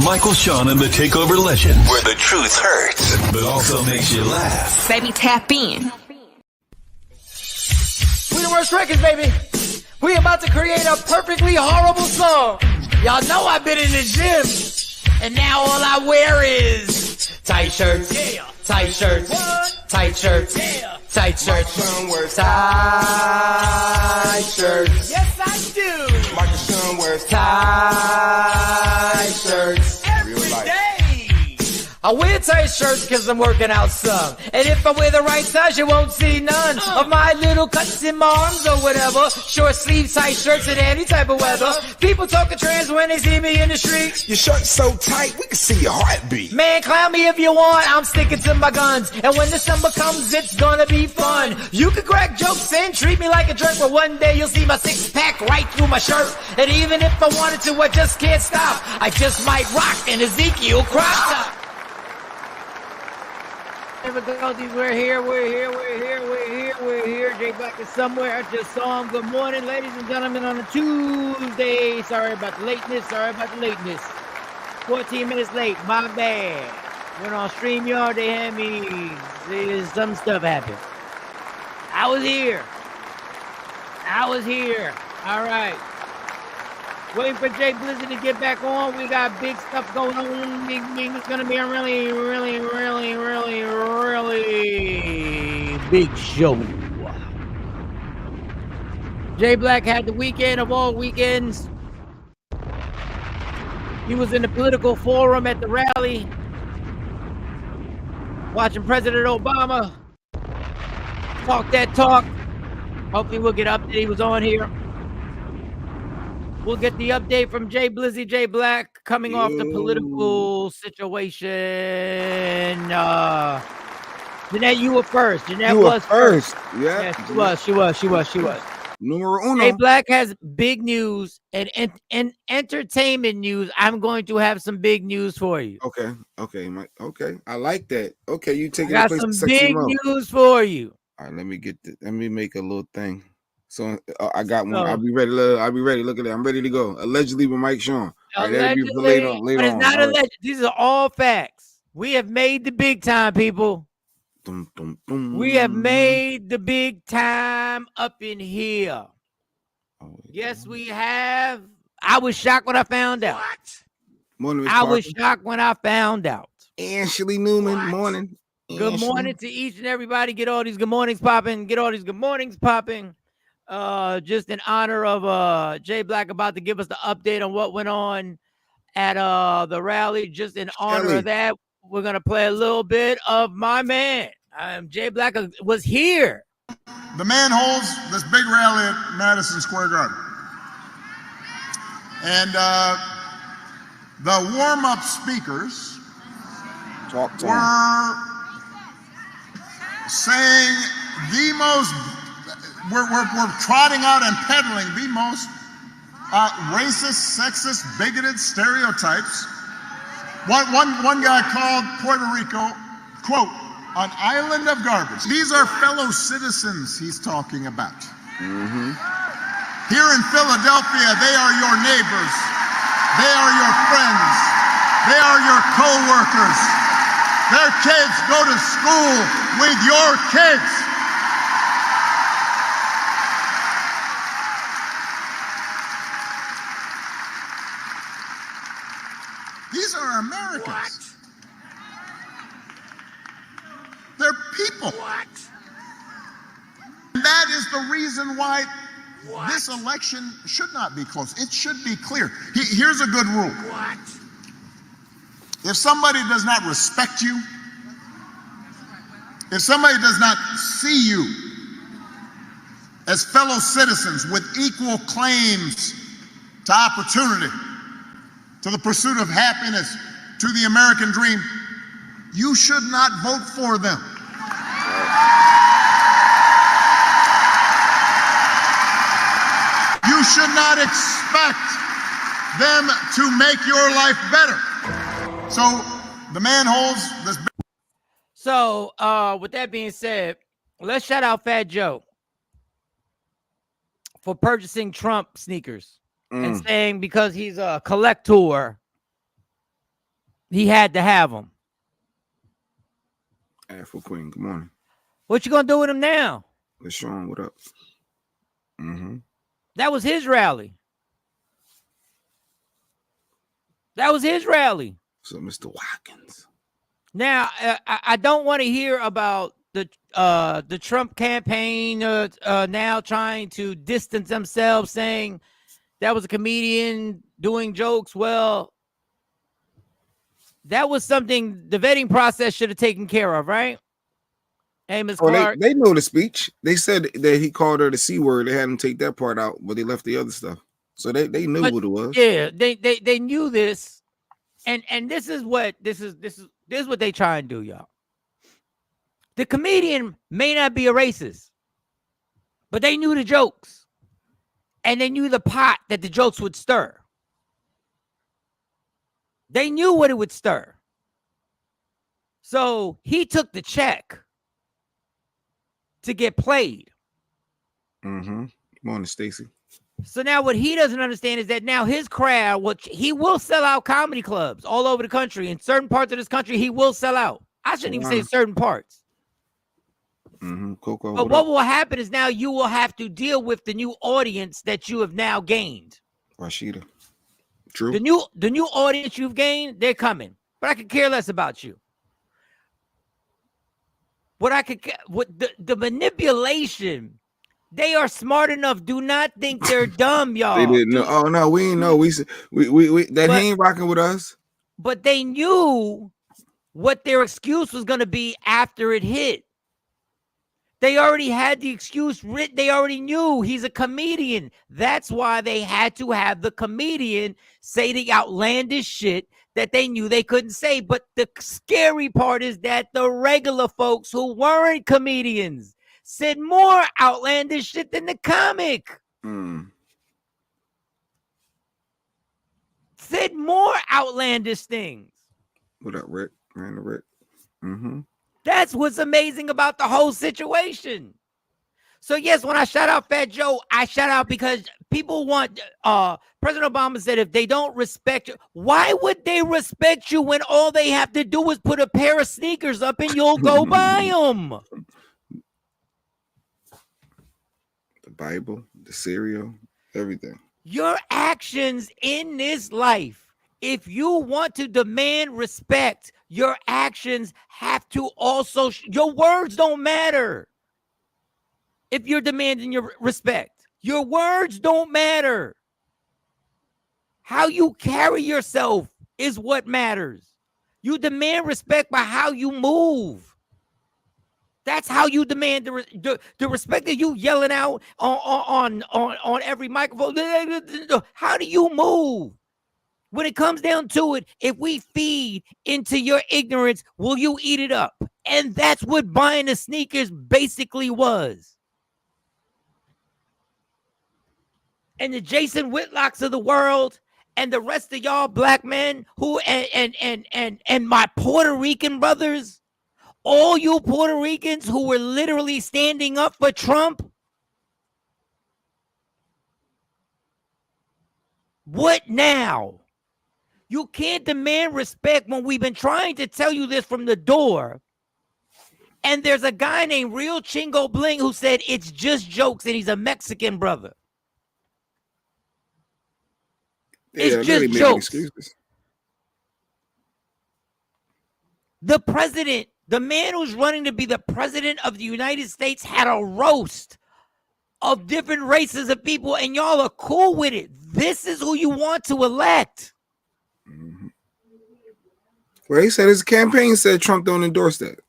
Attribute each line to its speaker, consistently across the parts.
Speaker 1: Michael Sean and the Takeover Legend, where the truth hurts, but also makes you laugh.
Speaker 2: Baby, tap in.
Speaker 3: We the worst records, baby. We about to create a perfectly horrible song. Y'all know I've been in the gym, and now all I wear is tight shirts, tight shirts, tight shirts, tight shirts, tight shirts. Yes, I do.
Speaker 4: Michael Sean wears
Speaker 3: Tight shirts every day. I wear tight shirts because I'm working out some. And if I wear the right size, you won't see none of my little cuts in my arms or whatever. Short sleeve tight shirts in any type of weather. People talking trans when they see me in the street.
Speaker 4: Your shirt's so tight, we can see your heartbeat.
Speaker 3: Man, clown me if you want, I'm sticking to my guns. And when the summer comes, it's gonna be fun. You can crack jokes and treat me like a jerk, but one day you'll see my six-pack right through my shirt. And even if I wanted to, I just can't stop. I just might rock an Ezekiel crop top. Difficulties, we're here. Jay Black is somewhere. I just saw him. Good morning, ladies and gentlemen, on a Tuesday. Sorry about the lateness. 14 minutes late, my bad. Went on StreamYard, they had me. Some stuff happened. I was here. All right. Waiting for Jay Blizzard to get back on. We got big stuff going on. It's going to be a really big show. Jay Black had the weekend of all weekends. He was in the political forum at the rally, watching President Obama talk that talk. Hopefully we'll get updated. He was on here. We'll get the update from Jay Blizzy, Jay Black, coming off the political situation. Jeanette, you were first. Jeanette was first.
Speaker 4: Yeah,
Speaker 3: she was.
Speaker 4: Numero uno.
Speaker 3: Jay Black has big news and entertainment news. I'm going to have some big news for you.
Speaker 4: Okay, Mike. Okay, I like that. Okay, you take it.
Speaker 3: Got some big news for you.
Speaker 4: All right, let me make a little thing. So I got one. I'll be ready. Look at that. I'm ready to go. Allegedly with Mike Sean.
Speaker 3: Allegedly,
Speaker 4: later
Speaker 3: but it's
Speaker 4: on.
Speaker 3: not alleged. These are all facts. We have made the big time, people.
Speaker 4: Dum, dum, dum.
Speaker 3: We have made the big time up in here. Yes, we have. I was shocked when I found out. I was shocked when I found out.
Speaker 4: Ashley Newman, morning.
Speaker 3: Good morning to each and everybody. Get all these good mornings popping. Just in honor of Jay Black about to give us the update on what went on at the rally. Just in honor of that, we're gonna play a little bit of my man. Jay Black was here.
Speaker 5: The man holds this big rally at Madison Square Garden. And the warm-up speakers were saying the most, we're trotting out and peddling the most racist, sexist, bigoted stereotypes. One guy called Puerto Rico, quote, an island of garbage. These are fellow citizens he's talking about.
Speaker 4: Mm-hmm.
Speaker 5: Here in Philadelphia, they are your neighbors. They are your friends. They are your co-workers. Their kids go to school with your kids. These are Americans. What? They're people. What? And that is the reason why this election should not be close. It should be clear. Here's a good rule. What? If somebody does not respect you, if somebody does not see you as fellow citizens with equal claims to opportunity, to the pursuit of happiness, to the American dream, you should not vote for them. You should not expect them to make your life better. So the man holds this.
Speaker 3: So with that being said, let's shout out Fat Joe for purchasing Trump sneakers and saying because he's a collector He had to have him.
Speaker 4: Afro Queen, good morning.
Speaker 3: What you gonna do with him now?
Speaker 4: LaShawn, what up?
Speaker 3: That was his rally. That was his rally.
Speaker 4: So, Mr. Watkins.
Speaker 3: Now, I don't want to hear about the Trump campaign now trying to distance themselves, saying that was a comedian doing jokes. Well, that was something the vetting process should have taken care of, right? Hey, Ms. Clark.
Speaker 4: They know the speech. They said that he called her the C word. They had him take that part out, but they left the other stuff. So they knew what it was.
Speaker 3: Yeah, they knew this. And this is what they try and do, y'all. The comedian may not be a racist, but they knew the jokes. And they knew the pot that the jokes would stir. They knew what it would stir. So he took the check to get played.
Speaker 4: Morning, Stacy.
Speaker 3: So now what he doesn't understand is that now his crowd, which he will sell out comedy clubs all over the country. In certain parts of this country, he will sell out. I shouldn't even say certain parts.
Speaker 4: Coco,
Speaker 3: but what will happen is now you will have to deal with the new audience that you have now gained.
Speaker 4: Rashida. True.
Speaker 3: The new audience you've gained, they're coming. But I could care less about you. The manipulation, they are smart enough. Do not think they're dumb, y'all.
Speaker 4: They didn't know. Oh no, we ain't know. We he ain't rocking with us.
Speaker 3: But they knew what their excuse was going to be after it hit. They already had the excuse written. They already knew he's a comedian. That's why they had to have the comedian say the outlandish shit that they knew they couldn't say. But the scary part is that the regular folks who weren't comedians said more outlandish shit than the comic. Said more outlandish things.
Speaker 4: What up, Rick? Randall Rick.
Speaker 3: That's what's amazing about the whole situation. So yes, when I shout out Fat Joe, I shout out because people want, President Obama said if they don't respect you, why would they respect you when all they have to do is put a pair of sneakers up and you'll go buy them?
Speaker 4: The Bible, the cereal, everything.
Speaker 3: Your actions in this life, if you want to demand respect, your actions have to also, your words don't matter. If you're demanding your respect, your words don't matter. How you carry yourself is what matters. You demand respect by how you move. That's how you demand the respect that you yelling out on every microphone. How do you move? When it comes down to it, if we feed into your ignorance, will you eat it up? And that's what buying the sneakers basically was. And the Jason Whitlocks of the world and the rest of y'all black men who and my Puerto Rican brothers, all you Puerto Ricans who were literally standing up for Trump. What now? You can't demand respect when we've been trying to tell you this from the door. And there's a guy named Real Chingo Bling who said it's just jokes and he's a Mexican brother. It's just jokes. The president, the man who's running to be the president of the United States, had a roast of different races of people, and y'all are cool with it. This is who you want to elect.
Speaker 4: Well, he said his campaign said Trump don't endorse that.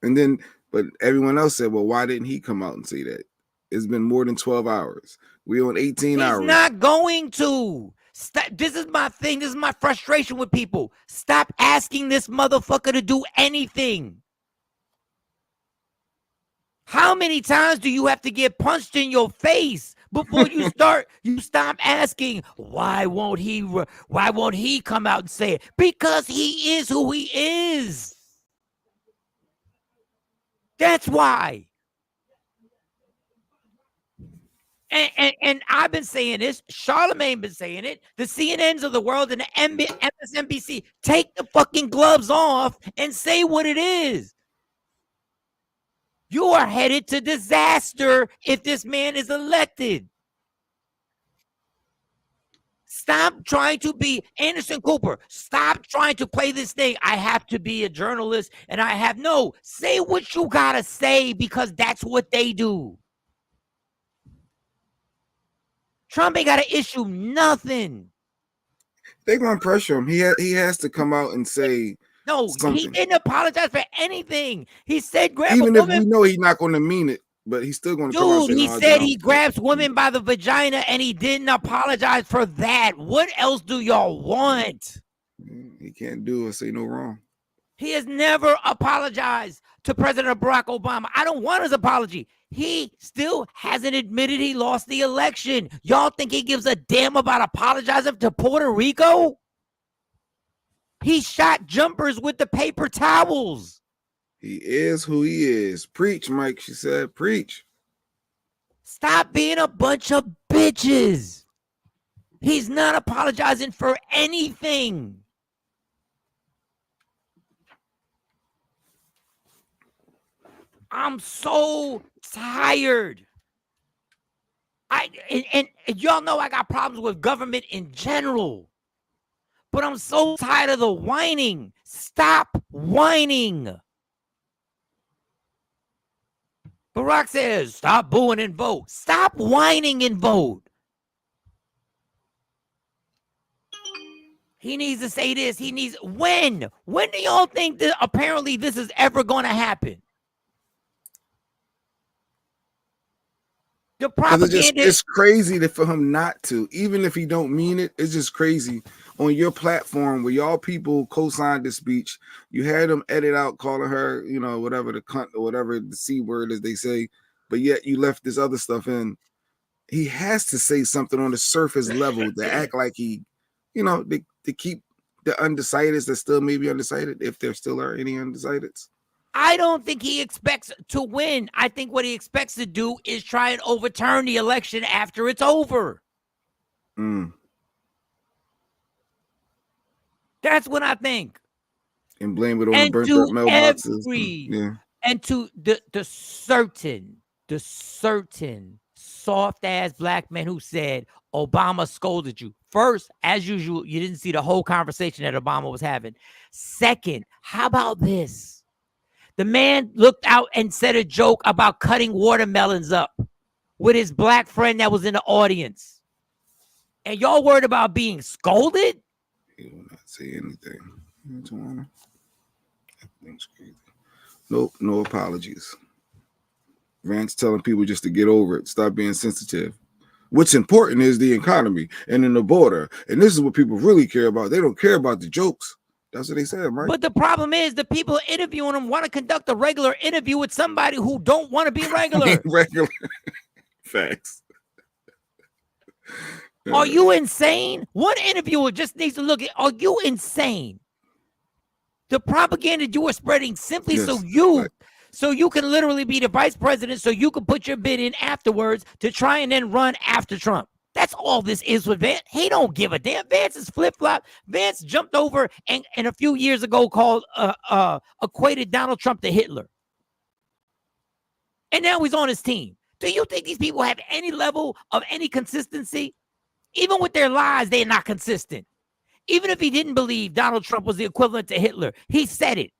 Speaker 4: And then, but everyone else said, well, why didn't he come out and say that? It's been more than 12 hours. We're on 18 hours.
Speaker 3: He's not going to. Stop. This is my thing. This is my frustration with people. Stop asking this motherfucker to do anything. How many times do you have to get punched in your face before you stop asking, why won't he come out and say it? Because he is who he is. That's why. And I've been saying this. Charlemagne been saying it. The CNNs of the world and the MSNBC, take the fucking gloves off and say what it is. You are headed to disaster if this man is elected. Stop trying to be Anderson Cooper. Stop trying to play this thing. I have to be a journalist and say what you gotta say because that's what they do. Trump ain't got to issue nothing.
Speaker 4: They're gonna pressure him. He has to come out and say something.
Speaker 3: He didn't apologize for anything. He said grab
Speaker 4: even
Speaker 3: a
Speaker 4: if
Speaker 3: woman.
Speaker 4: we know he's not going to mean it, but he's still going to come out and say,
Speaker 3: He said he grabs women by the vagina and he didn't apologize for that. What else do y'all want?
Speaker 4: He can't do or say no wrong.
Speaker 3: He has never apologized to President Barack Obama. I don't want his apology. He still hasn't admitted he lost the election. Y'all think he gives a damn about apologizing to Puerto Rico? He shot jumpers with the paper towels.
Speaker 4: He is who he is. Preach, Mike, she said. Preach.
Speaker 3: Stop being a bunch of bitches. He's not apologizing for anything. I'm so tired. And y'all know I got problems with government in general. But I'm so tired of the whining. Stop whining. Barack says, stop booing and vote. Stop whining and vote. He needs to say this. When? When do y'all think that apparently this is ever going to happen? The propaganda.
Speaker 4: It's crazy for him not to, even if he don't mean it. It's just crazy on your platform where y'all people co-signed the speech. You had him edit out calling her, whatever the cunt or whatever the C word as they say, but yet you left this other stuff in. He has to say something on the surface level to act like he, to keep the undecideds that still may be undecided, if there still are any undecideds.
Speaker 3: I don't think he expects to win. I think what he expects to do is try and overturn the election after it's over. That's what I think.
Speaker 4: And blame it on the burnt up mailboxes.
Speaker 3: And to the certain soft ass black men who said Obama scolded you. First, as usual, you didn't see the whole conversation that Obama was having. Second, how about this? The man looked out and said a joke about cutting watermelons up with his black friend that was in the audience. And y'all worried about being scolded?
Speaker 4: He will not say anything. Everything's crazy. Nope, no apologies. Vance telling people just to get over it, stop being sensitive. What's important is the economy and in the border. And this is what people really care about. They don't care about the jokes. That's what they said, right?
Speaker 3: But the problem is the people interviewing him want to conduct a regular interview with somebody who don't want to be regular.
Speaker 4: Regular. Facts.
Speaker 3: Are you insane? One interviewer just needs to look at, are you insane? The propaganda you are spreading simply so you can literally be the vice president, so you can put your bid in afterwards to try and then run after Trump. That's all this is with Vance. He don't give a damn. Vance is flip-flop. Vance jumped over and a few years ago equated Donald Trump to Hitler. And now he's on his team. Do you think these people have any level of any consistency? Even with their lies, they're not consistent. Even if he didn't believe Donald Trump was the equivalent to Hitler, he said it.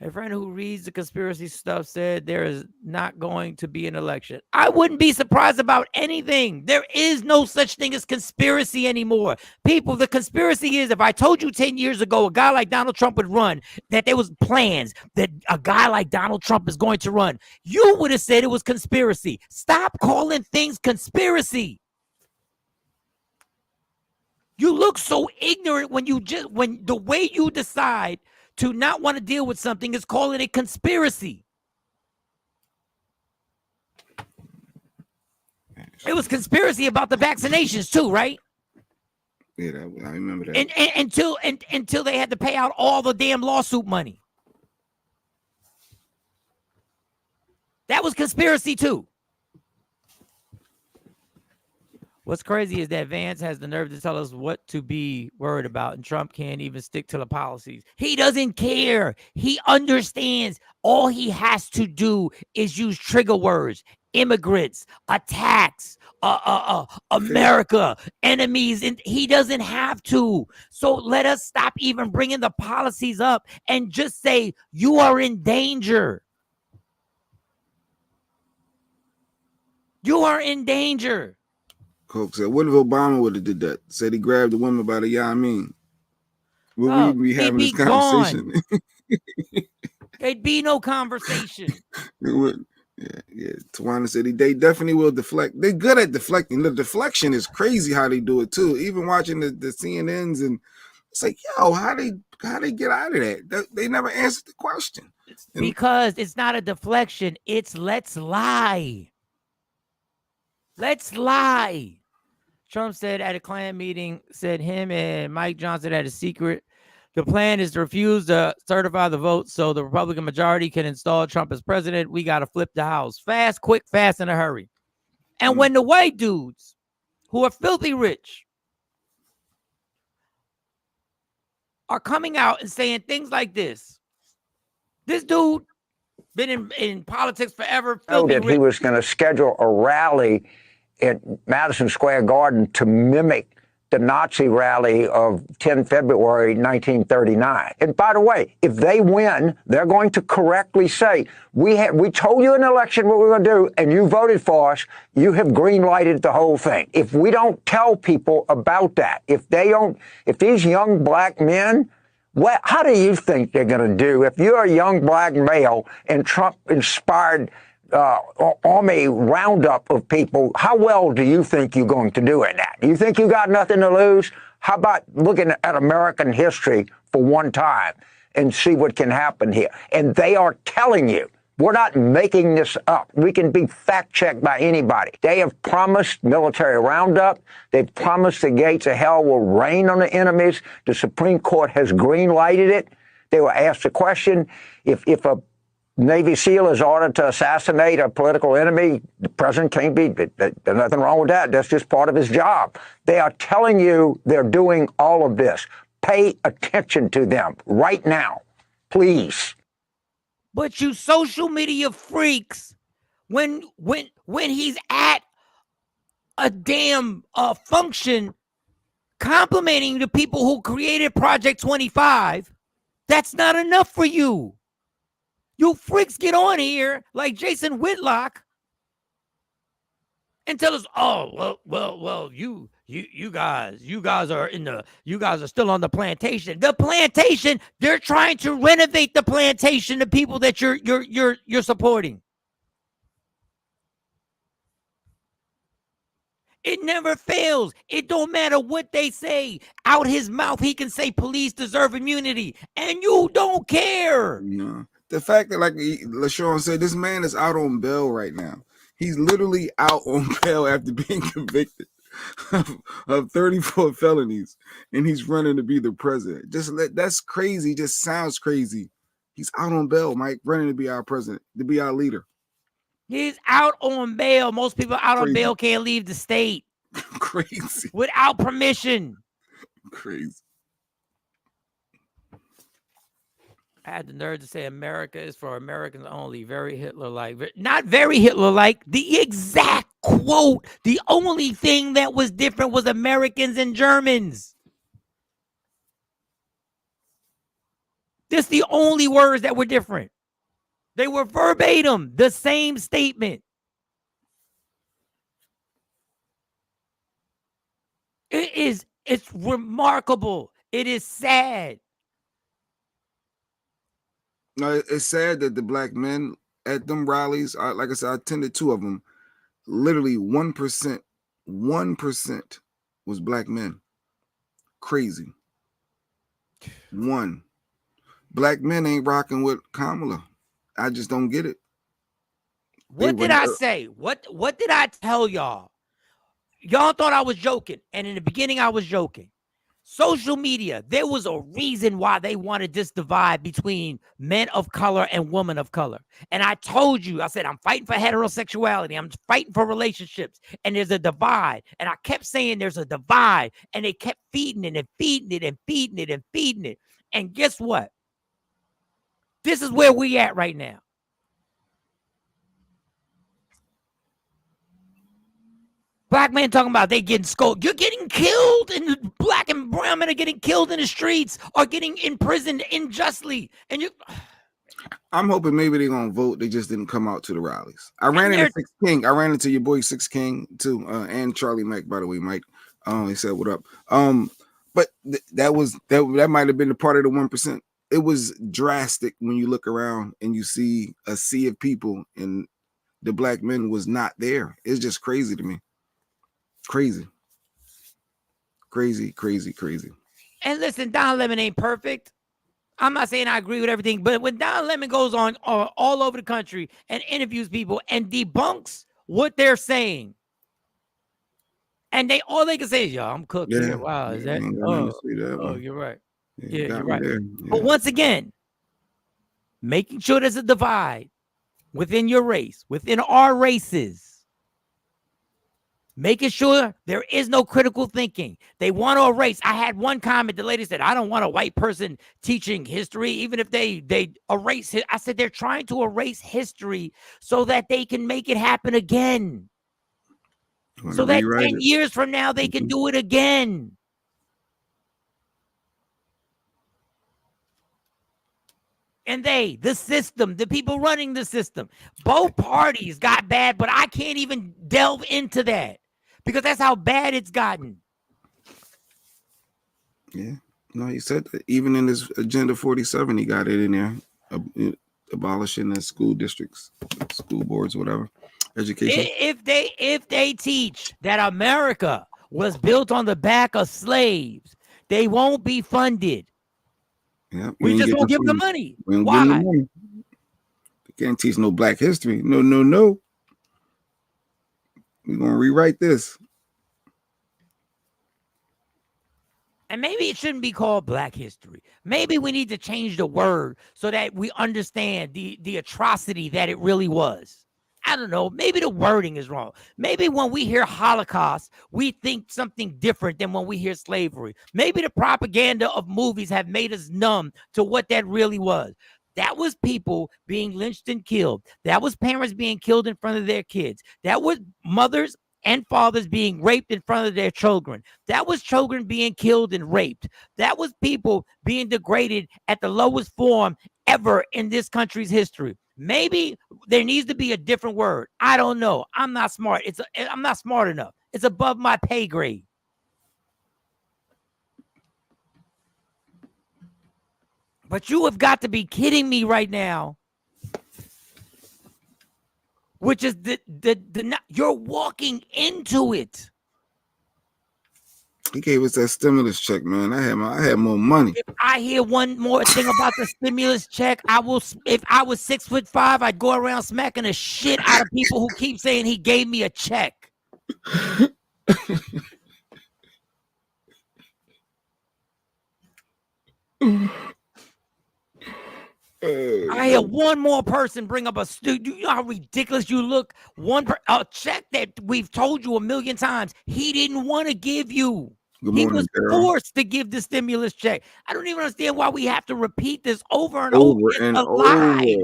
Speaker 3: A friend who reads the conspiracy stuff said there is not going to be an election. I wouldn't be surprised about anything. There is no such thing as conspiracy anymore. People, the conspiracy is if I told you 10 years ago a guy like Donald Trump would run, that there was plans that a guy like Donald Trump is going to run, you would have said it was conspiracy. Stop calling things conspiracy. You look so ignorant when the way you decide to not want to deal with something is calling it conspiracy. It was conspiracy about the vaccinations too, right?
Speaker 4: Yeah, I remember that.
Speaker 3: And until they had to pay out all the damn lawsuit money. That was conspiracy too. What's crazy is that Vance has the nerve to tell us what to be worried about, and Trump can't even stick to the policies. He doesn't care. He understands all he has to do is use trigger words: immigrants, attacks, America, enemies, and he doesn't have to. So let us stop even bringing the policies up and just say you are in danger. You are in danger.
Speaker 4: Coke said, what if Obama would have did that? Said he grabbed the woman by the yamin. Would we be having this conversation?
Speaker 3: There'd be no conversation.
Speaker 4: Yeah. Tawana said they definitely will deflect. They're good at deflecting. The deflection is crazy how they do it too. Even watching the CNNs, and it's like, yo, how they get out of that? They never answered the question.
Speaker 3: Because it's not a deflection. It's let's lie. Let's lie. Trump said at a Klan meeting, said him and Mike Johnson had a secret. The plan is to refuse to certify the vote so the Republican majority can install Trump as president. We got to flip the House. Fast, quick, fast, in a hurry. And when the white dudes who are filthy rich are coming out and saying things like this dude been in politics forever.
Speaker 2: That he was going to schedule a rally at Madison Square Garden to mimic the Nazi rally of 10 February 1939. And by the way, if they win, they're going to correctly say, we told you in the election what we were going to do, and you voted for us. You have green-lighted the whole thing. If we don't tell people about that, if these young black men, how do you think they're going to do if you're a young black male and Trump-inspired army roundup of people? How well do you think you're going to do in that? Do you think you got nothing to lose? How about looking at American history for one time and see what can happen here? And they are telling you, we're not making this up. We can be fact-checked by anybody. They have promised military roundup. They've promised the gates of hell will rain on the enemies. The Supreme Court has green-lighted it. They were asked the question, if a Navy SEAL is ordered to assassinate a political enemy, the president can't be. There's nothing wrong with that. That's just part of his job. They are telling you they're doing all of this. Pay attention to them right now, please.
Speaker 3: But you social media freaks, when he's at a damn function complimenting the people who created Project 25, that's not enough for you. You freaks get on here like Jason Whitlock and tell us, oh, well, you guys are still on the plantation. The plantation, they're trying to renovate the plantation, the people that you're supporting. It never fails. It don't matter what they say. Out his mouth, he can say police deserve immunity, and you don't care.
Speaker 4: No. The fact that, like LaShawn said, this man is out on bail right now. He's literally out on bail after being convicted of 34 felonies, and he's running to be the president. That's crazy. Just sounds crazy. He's out on bail, Mike, running to be our president, to be our leader.
Speaker 3: He's out on bail. Most people out on bail can't leave the state.
Speaker 4: Crazy.
Speaker 3: Without permission.
Speaker 4: Crazy.
Speaker 3: I had the nerve to say America is for Americans only. Very Hitler-like. Not very Hitler-like. The exact quote. The only thing that was different was Americans and Germans. That's the only words that were different. They were verbatim, the same statement. It's remarkable. It is sad.
Speaker 4: No, it's sad that the black men at them rallies, like I said, I attended 2 of them. Literally 1% was black men. Crazy. 1. Black men ain't rocking with Kamala. I just don't get it.
Speaker 3: What did I say? What did I tell y'all? Y'all thought I was joking, and in the beginning I was joking. social media, there was a reason why they wanted this divide between men of color and women of color. And I told you, I said, I'm fighting for heterosexuality. I'm fighting for relationships. And there's a divide. And I kept saying there's a divide. And they kept feeding it and feeding it and feeding it and feeding it. And guess what? This is where we at right now. Black men talking about they getting scolded. You're getting killed, and black and brown men are getting killed in the streets or getting imprisoned unjustly. And you,
Speaker 4: I'm hoping maybe they're gonna vote. They just didn't come out to the rallies. I ran into Six King. I ran into your boy Six King too, and Charlie Mack. By the way, Mike. He said, "What up?" But that might have been a part of the 1%. It was drastic when you look around and you see a sea of people, and the black men was not there. It's just crazy to me. Crazy.
Speaker 3: And listen, Don Lemon ain't perfect. I'm not saying I agree with everything, but when Don Lemon goes on all over the country and interviews people and debunks what they're saying, and all they can say is, "Yo, I'm cooked." Yeah. Wow, is that? Oh, you're right. Yeah, you're right. Yeah. But once again, making sure there's a divide within your race, within our races. Making sure there is no critical thinking. They want to erase. I had one comment. The lady said, "I don't want a white person teaching history, even if they erase it." I said, they're trying to erase history so that they can make it happen again. So that 10 years from now, they can do it again. And the system, the people running the system, both parties got bad, but I can't even delve into that. Because that's how bad it's gotten.
Speaker 4: Yeah. No, he said that even in his Agenda 47, he got it in there. Abolishing the school districts, school boards, whatever. Education.
Speaker 3: If they teach that America was built on the back of slaves, they won't be funded.
Speaker 4: Yeah,
Speaker 3: we just won't give them the money. Why?
Speaker 4: They can't teach no black history. No. We're going to rewrite this.
Speaker 3: And maybe it shouldn't be called Black History. Maybe we need to change the word so that we understand the atrocity that it really was. I don't know. Maybe the wording is wrong. Maybe when we hear Holocaust, we think something different than when we hear slavery. Maybe the propaganda of movies have made us numb to what that really was. That was people being lynched and killed. That was parents being killed in front of their kids. That was mothers and fathers being raped in front of their children. That was children being killed and raped. That was people being degraded at the lowest form ever in this country's history. Maybe there needs to be a different word. I don't know. I'm not smart. I'm not smart enough. It's above my pay grade. But you have got to be kidding me right now. Which is you're walking into it.
Speaker 4: He gave us that stimulus check, man. I had more money.
Speaker 3: If I hear one more thing about the stimulus check, I will. If I was 6'5", I'd go around smacking the shit out of people who keep saying he gave me a check. I hear one more person bring up you know how ridiculous you look? A check that we've told you a million times he didn't want to give you. He was forced to give the stimulus check. I don't even understand why we have to repeat this over and over. It's a lie.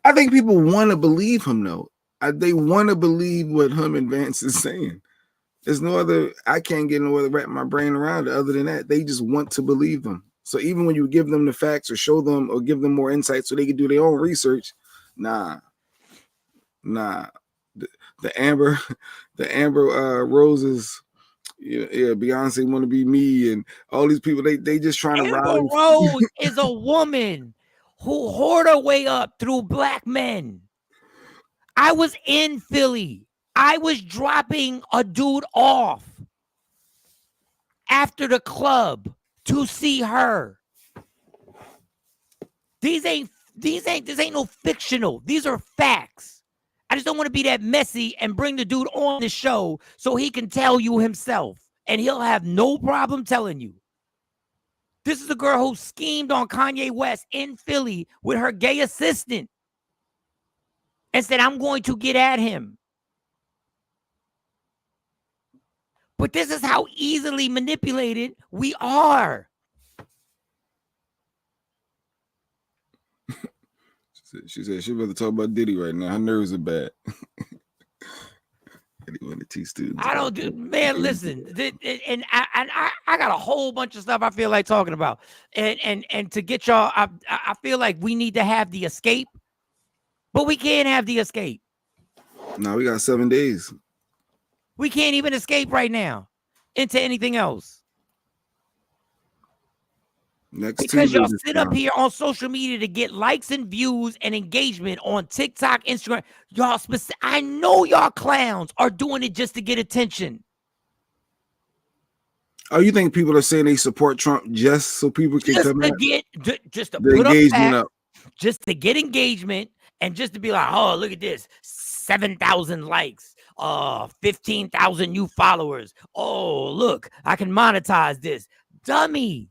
Speaker 4: I think people want to believe him, though. They want to believe what him and Vance is saying. There's no other. I can't get no other wrap my brain around it other than that. They just want to believe them. So even when you give them the facts or show them or give them more insight so they can do their own research, nah. The Amber Roses, yeah, Beyonce want to be me, and all these people. They just trying to ride.
Speaker 3: Amber Rose is a woman who whored her way up through black men. I was in Philly. I was dropping a dude off after the club to see her. This ain't no fictional. These are facts. I just don't want to be that messy and bring the dude on the show so he can tell you himself. And he'll have no problem telling you. This is a girl who schemed on Kanye West in Philly with her gay assistant and said, I'm going to get at him. But this is how easily manipulated we are.
Speaker 4: She said she'd rather talk about Diddy right now. Her nerves are bad.
Speaker 3: I don't do, man. Listen, and I got a whole bunch of stuff I feel like talking about, and to get y'all, I feel like we need to have the escape, but we can't have the escape.
Speaker 4: No, we got 7 days.
Speaker 3: We can't even escape right now into anything else. Because y'all sit up here on social media to get likes and views and engagement on TikTok, Instagram. Y'all, I know y'all clowns are doing it just to get attention.
Speaker 4: Oh, you think people are saying they support Trump just so people can
Speaker 3: just
Speaker 4: come
Speaker 3: to
Speaker 4: out?
Speaker 3: Just to
Speaker 4: the
Speaker 3: put
Speaker 4: engagement
Speaker 3: up, just to get engagement and just to be like, oh, look at this, 7,000 likes, 15,000 new followers. Oh, look, I can monetize this. Dummy.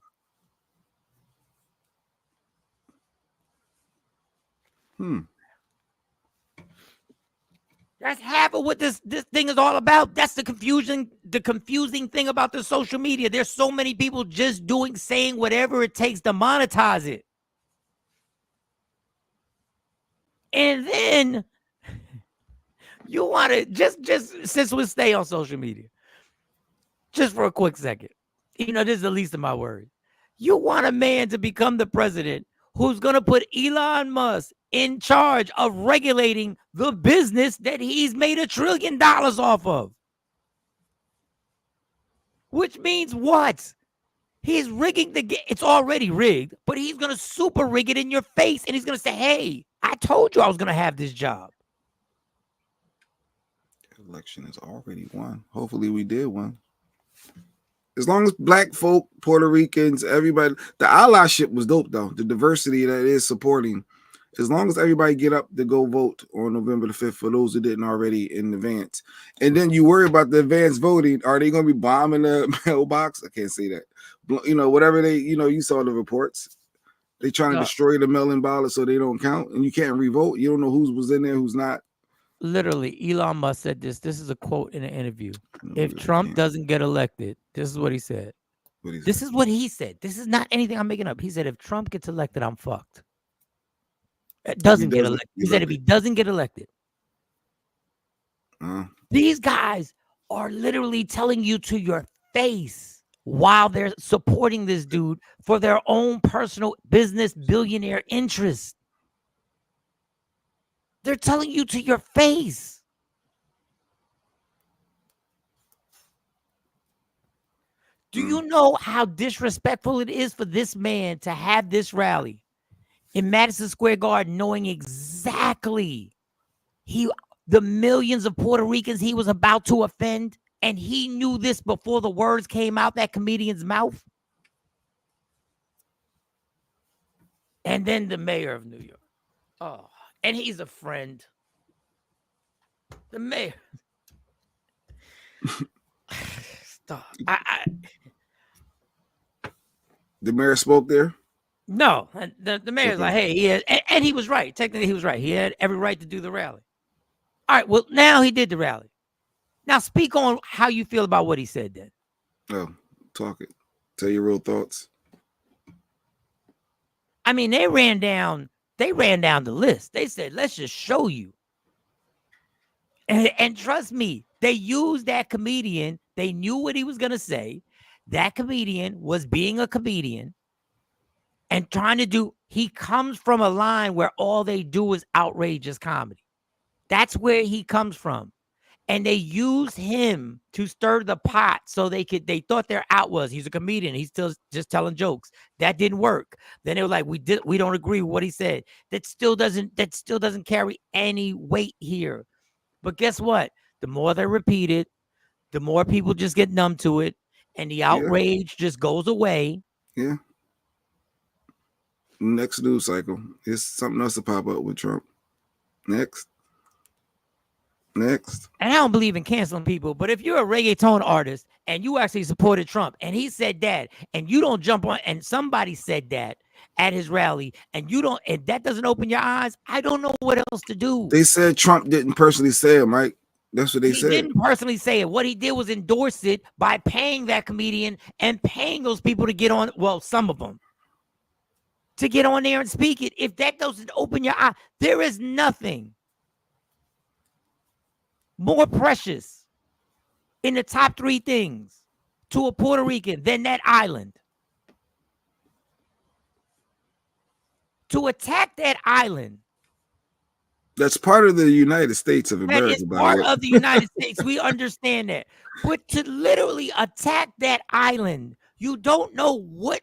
Speaker 3: That's half of what this thing is all about. That's the confusing thing about the social media. There's so many people just saying whatever it takes to monetize it. And then you want to just since we stay on social media, just for a quick second, this is the least of my worries. You want a man to become the president who's going to put Elon Musk in charge of regulating the business that he's made $1 trillion off of. Which means what? He's rigging it's already rigged, but he's going to super rig it in your face. And he's going to say, hey, I told you I was going to have this job.
Speaker 4: The election is already won. Hopefully we did win. As long as black folk, Puerto Ricans, everybody, the allyship was dope though. The diversity that is supporting. As long as everybody get up to go vote on November the 5th, for those who didn't already in advance. And then you worry about the advance voting. Are they going to be bombing the mailbox? I can't say that. Whatever you saw the reports. They trying to destroy the mail-in ballot so they don't count. And you can't revote. You don't know who was in there, who's not.
Speaker 3: Literally, Elon Musk said this. This is a quote in an interview. If Trump doesn't get elected, this is what he said. This is what he said. This is not anything I'm making up. He said, if Trump gets elected, I'm fucked. Doesn't get elected. He said if he doesn't get elected. These guys are literally telling you to your face while they're supporting this dude for their own personal business billionaire interest. They're telling you to your face. Do you know how disrespectful it is for this man to have this rally in Madison Square Garden, knowing exactly the millions of Puerto Ricans he was about to offend, and he knew this before the words came out that comedian's mouth? And then the mayor of New York. Oh, and he's a friend. The mayor. Stop.
Speaker 4: The mayor spoke there?
Speaker 3: No, the mayor's like, hey, he had, and he was right. Technically, he was right. He had every right to do the rally. All right, well, now he did the rally. Now speak on how you feel about what he said then.
Speaker 4: Oh, talk it. Tell your real thoughts.
Speaker 3: I mean, they ran down the list. They said, let's just show you. And trust me, they used that comedian. They knew what he was going to say. That comedian was being a comedian and trying to do, he comes from a line where all they do is outrageous comedy. That's where he comes from. And they used him to stir the pot so they thought their out was, he's a comedian. He's still just telling jokes. That didn't work. Then they were like, we don't agree with what he said. That still doesn't carry any weight here. But guess what? The more they repeat it, the more people just get numb to it. And the outrage just goes away.
Speaker 4: Yeah. Next news cycle. It's something else to pop up with Trump. Next. And
Speaker 3: I don't believe in canceling people, but if you're a reggaeton artist and you actually supported Trump, and he said that, and you don't jump on, and somebody said that at his rally, and you don't, and that doesn't open your eyes, I don't know what else to do.
Speaker 4: They said Trump didn't personally say it, Mike. That's what they said.
Speaker 3: He didn't personally say it. What he did was endorse it by paying that comedian and paying those people to get on, well, some of them, to get on there and speak it. If that doesn't open your eye, there is nothing more precious in the top 3 things to a Puerto Rican than that island. To attack that island.
Speaker 4: That's part of the United States of America.
Speaker 3: That is part of the United States. We understand that. But to literally attack that island, you don't know what.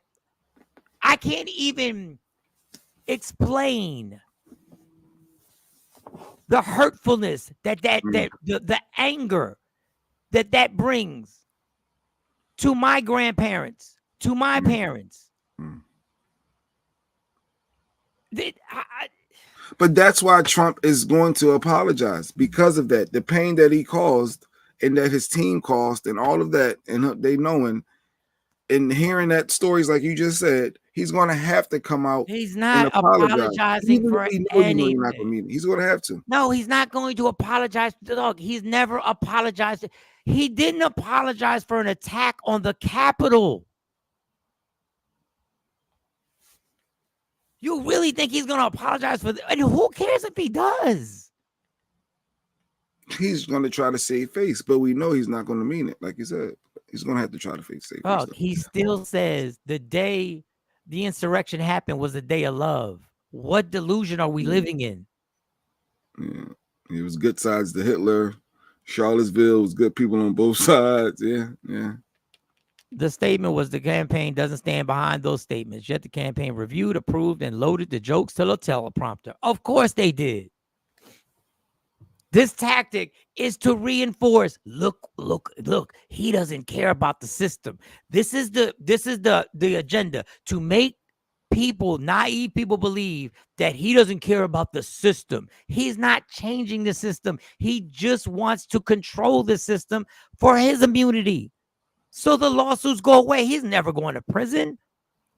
Speaker 3: I can't even explain the hurtfulness the anger that brings to my grandparents, to my parents.
Speaker 4: But that's why Trump is going to apologize, because of that, the pain that he caused and that his team caused and all of that, and they knowing and hearing that stories like you just said, he's going to have to come out.
Speaker 3: He's not apologizing for anything.
Speaker 4: He's going to have to.
Speaker 3: No, he's not going to apologize to the dog. He's never apologized. He didn't apologize for an attack on the Capitol. You really think he's going to apologize for and who cares if he does?
Speaker 4: He's going to try to save face, but we know he's not going to mean it. Like you said, he's going to have to try to save face.
Speaker 3: Oh, he still says the day the insurrection happened was a day of love. What delusion are we living in?
Speaker 4: Yeah, it was good sides to Hitler. Charlottesville was good people on both sides. Yeah.
Speaker 3: The statement was the campaign doesn't stand behind those statements, yet the campaign reviewed, approved, and loaded the jokes to the teleprompter. Of course they did. This tactic is to reinforce, look, he doesn't care about the system. This is the agenda, to make people, naive people, believe that he doesn't care about the system. He's not changing the system. He just wants to control the system for his immunity. So the lawsuits go away. He's never going to prison,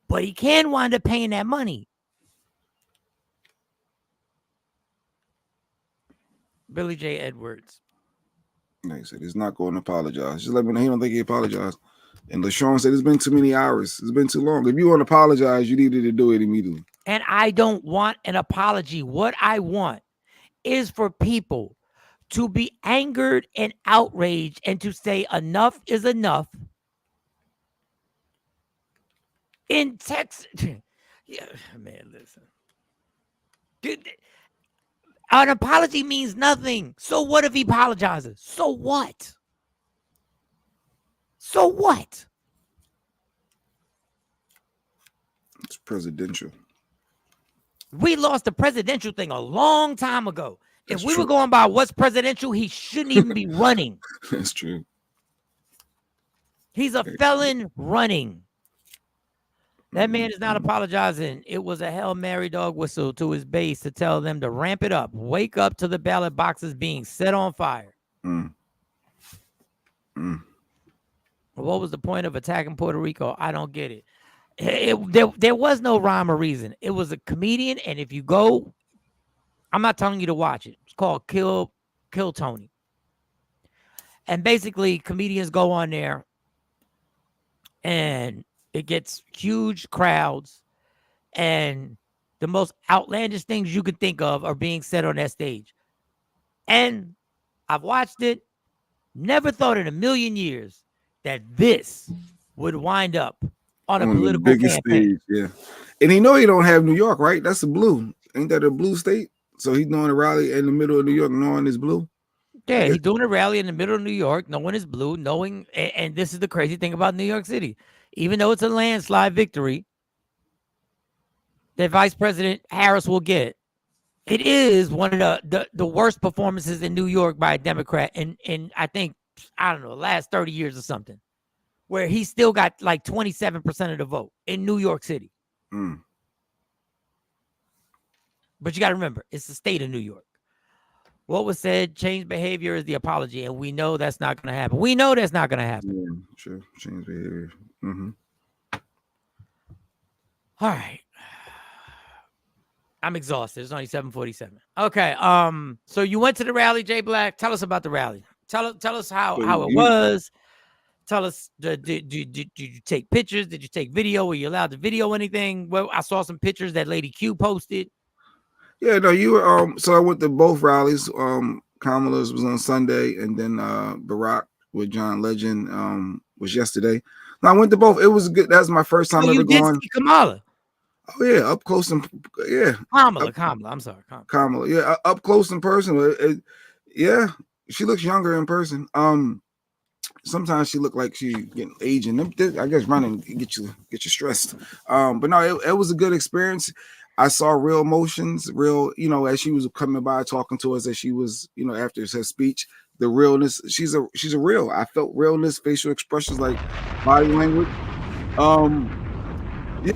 Speaker 3: but he can wind up paying that money. Billy J. Edwards.
Speaker 4: Like I said, he's not going to apologize. Just let me know he don't think he apologized. And LaShawn said it's been too many hours. It's been too long. If you want to apologize, you needed to do it immediately.
Speaker 3: And I don't want an apology. What I want is for people to be angered and outraged and to say enough is enough. In Texas, yeah, man, listen. Dude, an apology means nothing. So what if he apologizes? So what? So what?
Speaker 4: It's presidential.
Speaker 3: We lost the presidential thing a long time ago.
Speaker 4: That's
Speaker 3: if we
Speaker 4: true.
Speaker 3: were going by what's presidential, he shouldn't even be running.
Speaker 4: That's true.
Speaker 3: He's a felon running. That man is not apologizing. It was a Hail Mary dog whistle to his base to tell them to ramp it up. Wake up to the ballot boxes being set on fire. What was the point of attacking Puerto Rico? I don't get it. There was no rhyme or reason. It was a comedian, and if you go, I'm not telling you to watch it. It's called Kill Tony. And basically, comedians go on there, and it gets huge crowds, and the most outlandish things you can think of are being said on that stage. And I've watched it, never thought in a million years that this would wind up on a political
Speaker 4: biggest
Speaker 3: campaign.
Speaker 4: Stage, yeah. And he know he don't have New York, right? That's the blue. Ain't that a blue state? So he's doing a rally in the middle of New York, knowing it's blue.
Speaker 3: Yeah, he's doing a rally in the middle of New York, knowing it's blue, knowing, and this is the crazy thing about New York City. Even though it's a landslide victory that Vice President Harris will get, it is one of the worst performances in New York by a Democrat in I think, I don't know, last 30 years or something, where he still got like 27% of the vote in New York City. But you got to remember, it's the state of New York. what was said, change behavior is the apology, and we know that's not going to happen. We know that's not going to happen.
Speaker 4: Yeah, sure. Change behavior.
Speaker 3: All right. I'm exhausted. It's only 7:47. Okay. So you went to the rally, Jay Black. Tell us about the rally. Tell us how it was. Tell us, did you take pictures? Did you take video? Were you allowed to video anything? Well, I saw some pictures that Lady Q posted.
Speaker 4: Yeah, no, you were. So I went to both rallies. Kamala's was on Sunday, and then Barack with John Legend was yesterday. No, I went to both. It was good. That was my first time ever going.
Speaker 3: Kamala.
Speaker 4: Oh yeah, up close and
Speaker 3: Kamala. I'm sorry,
Speaker 4: Kamala. Yeah, up close in person. Yeah, she looks younger in person. Sometimes she looked like she getting aging. I guess running get you stressed. But no, it was a good experience. I saw real emotions, as she was coming by talking to us, as she was, after her speech, the realness. She's a real. I felt realness, facial expressions, like body language. Yeah.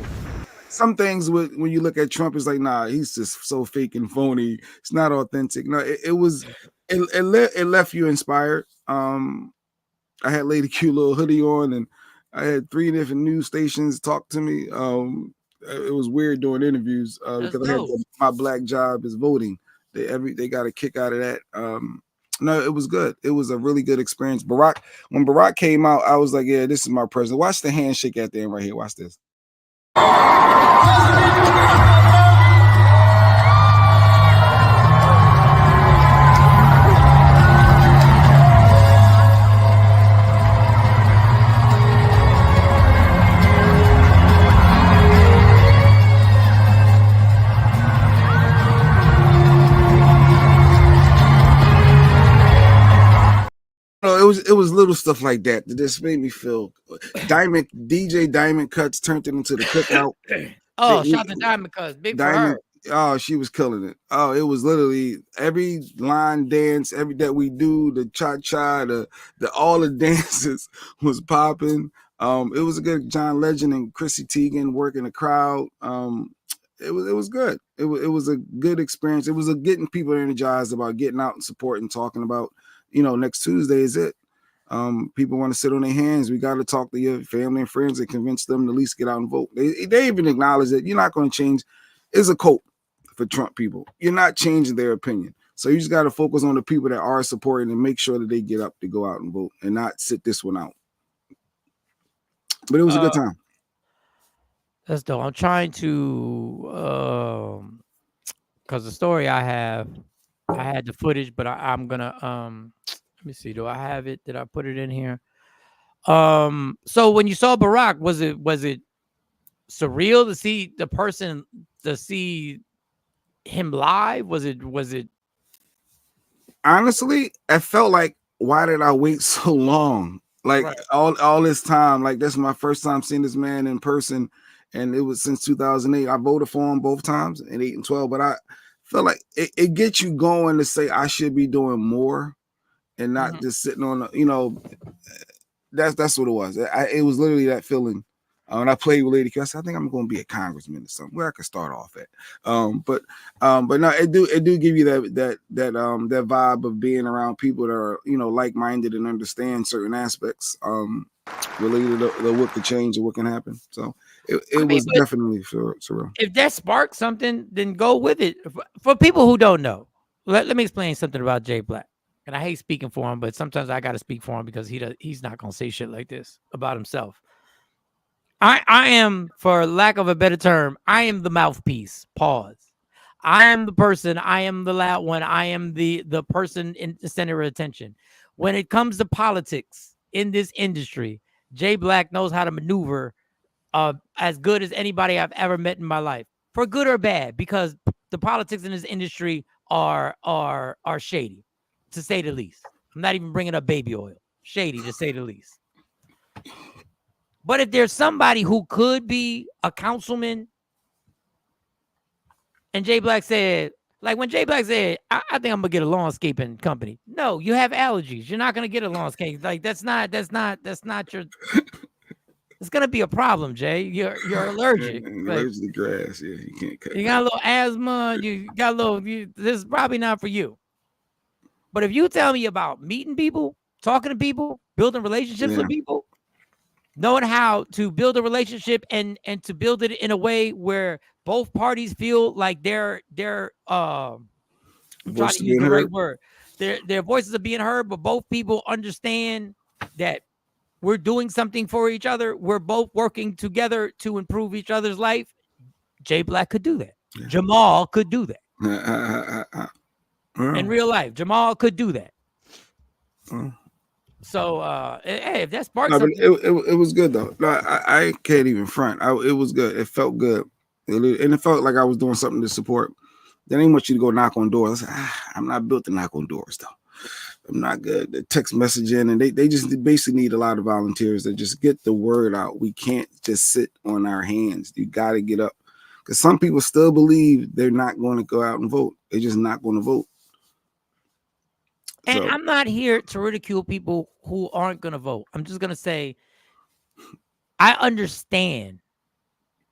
Speaker 4: Some things when you look at Trump, it's like, nah, he's just so fake and phony. It's not authentic. No, it left you inspired. I had Lady Q little hoodie on, and I had 3 different news stations talk to me. It was weird doing interviews because I had my black job is voting. They got a kick out of that. No, it was good. It was a really good experience. When Barack came out, I was like, yeah, this is my president. Watch the handshake at the end right here. Watch this. It was little stuff like that just made me feel. DJ Diamond Cuts turned it into the cookout.
Speaker 3: Shout to Diamond Cuts, big Diamond, for her.
Speaker 4: Oh, she was killing it. Oh, it was literally every line dance, that we do, the cha-cha, the all the dances was popping. It was a good John Legend and Chrissy Teigen working the crowd. It was good. It was a good experience. It was getting people energized about getting out and supporting, talking about, next Tuesday is it. People want to sit on their hands. We got to talk to your family and friends and convince them to at least get out and vote. They even acknowledge that you're not going to change. It's a quote for Trump people. You're not changing their opinion. So you just got to focus on the people that are supporting and make sure that they get up to go out and vote and not sit this one out. But it was a good time.
Speaker 3: That's dope. I'm trying to, because the story I had the footage, but I'm gonna let me see. Do I have it? Did I put it in here? So when you saw Barack, was it surreal to see the person, to see him live? Was it?
Speaker 4: Honestly, I felt like, why did I wait so long? Like right. all this time, like that's my first time seeing this man in person, and it was since 2008. I voted for him both times in 8 and 12, but I felt like it gets you going to say I should be doing more and not just sitting on, that's what it was. It was literally that feeling. When I played with Lady Q, I said, I think I'm going to be a congressman or something where I could start off at. But no, it do give you that vibe of being around people that are, like-minded and understand certain aspects related to what could change and what can happen. So it was definitely surreal.
Speaker 3: If that sparks something, then go with it. For people who don't know, let me explain something about Jay Black. And I hate speaking for him, but sometimes I got to speak for him because he's not going to say shit like this about himself. I am, for lack of a better term, I am the mouthpiece. Pause. I am the person. I am the loud one. I am the person in the center of attention. When it comes to politics in this industry, Jay Black knows how to maneuver as good as anybody I've ever met in my life, for good or bad, because the politics in this industry are shady, to say the least. I'm not even bringing up baby oil. Shady, to say the least. But if there's somebody who could be a councilman, and Jay Black said, like when Jay Black said, I think I'm gonna get a landscaping company. No, you have allergies. You're not gonna get a landscape. Like that's not your. It's gonna be a problem, Jay. You're allergic.
Speaker 4: Allergic to grass. Yeah, you can't cut.
Speaker 3: You got a little asthma. You got a little. This is probably not for you. But if you tell me about meeting people, talking to people, building relationships with people, knowing how to build a relationship and to build it in a way where both parties feel like they're I'm trying to use the right word. Their voices are being heard, but both people understand that we're doing something for each other. We're both working together to improve each other's life. Jay Black could do that. Yeah. Jamal could do that. In real life, Jamal could do that. So, hey, if that sparks something,
Speaker 4: it was good though. No, I can't even front. It was good. It felt good, and it felt like I was doing something to support. They didn't want you to go knock on doors. I said, I'm not built to knock on doors though. I'm not good. The text messaging, and they just basically need a lot of volunteers to just get the word out. We can't just sit on our hands. You got to get up, because some people still believe they're not going to go out and vote. They're just not going to vote.
Speaker 3: And I'm not here to ridicule people who aren't going to vote. I'm just going to say, I understand.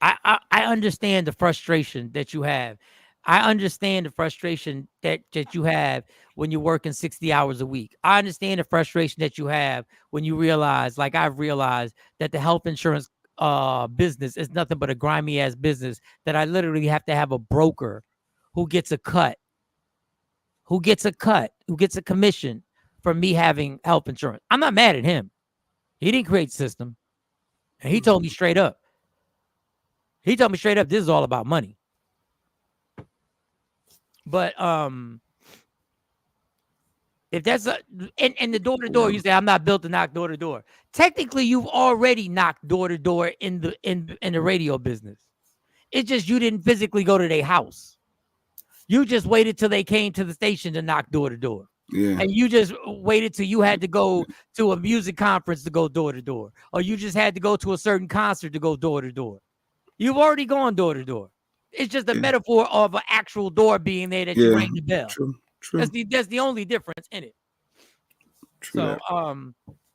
Speaker 3: I understand the frustration that you have. I understand the frustration that you have when you're working 60 hours a week. I understand the frustration that you have when you realize, like I've realized, that the health insurance business is nothing but a grimy ass business that I literally have to have a broker who gets a cut, who gets a commission for me having health insurance. I'm not mad at him. He didn't create the system. And he told me straight up. This is all about money. But if that's and the door to door, you say I'm not built to knock door to door. Technically, you've already knocked door to door in the radio business. It's just you didn't physically go to their house. You just waited till they came to the station to knock door to door.
Speaker 4: Yeah.
Speaker 3: And you just waited till you had to go to a music conference to go door to door, or you just had to go to a certain concert to go door to door. You've already gone door to door. It's just a metaphor of an actual door being there that you rang the bell.
Speaker 4: True.
Speaker 3: That's the only difference in it.
Speaker 4: True.
Speaker 3: So,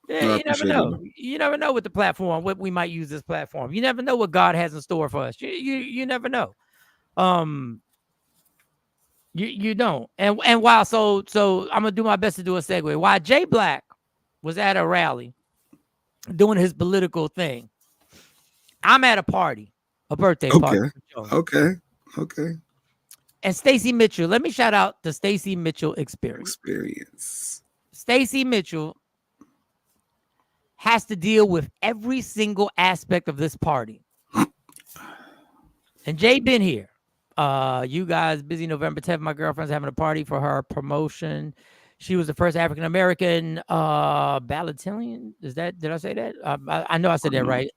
Speaker 3: you never know. You never know with the platform, what we might use this platform. You never know what God has in store for us. You never know. You don't. And while so I'm gonna do my best to do a segue. While Jay Black was at a rally doing his political thing, I'm at a party. A birthday party.
Speaker 4: Okay.
Speaker 3: And Stacey Mitchell, let me shout out the Stacey Mitchell experience. Stacey Mitchell has to deal with every single aspect of this party. And Jay been here. You guys, busy November 10th. My girlfriend's having a party for her promotion. She was the first African-American battalion. Did I say that? I know I said that right.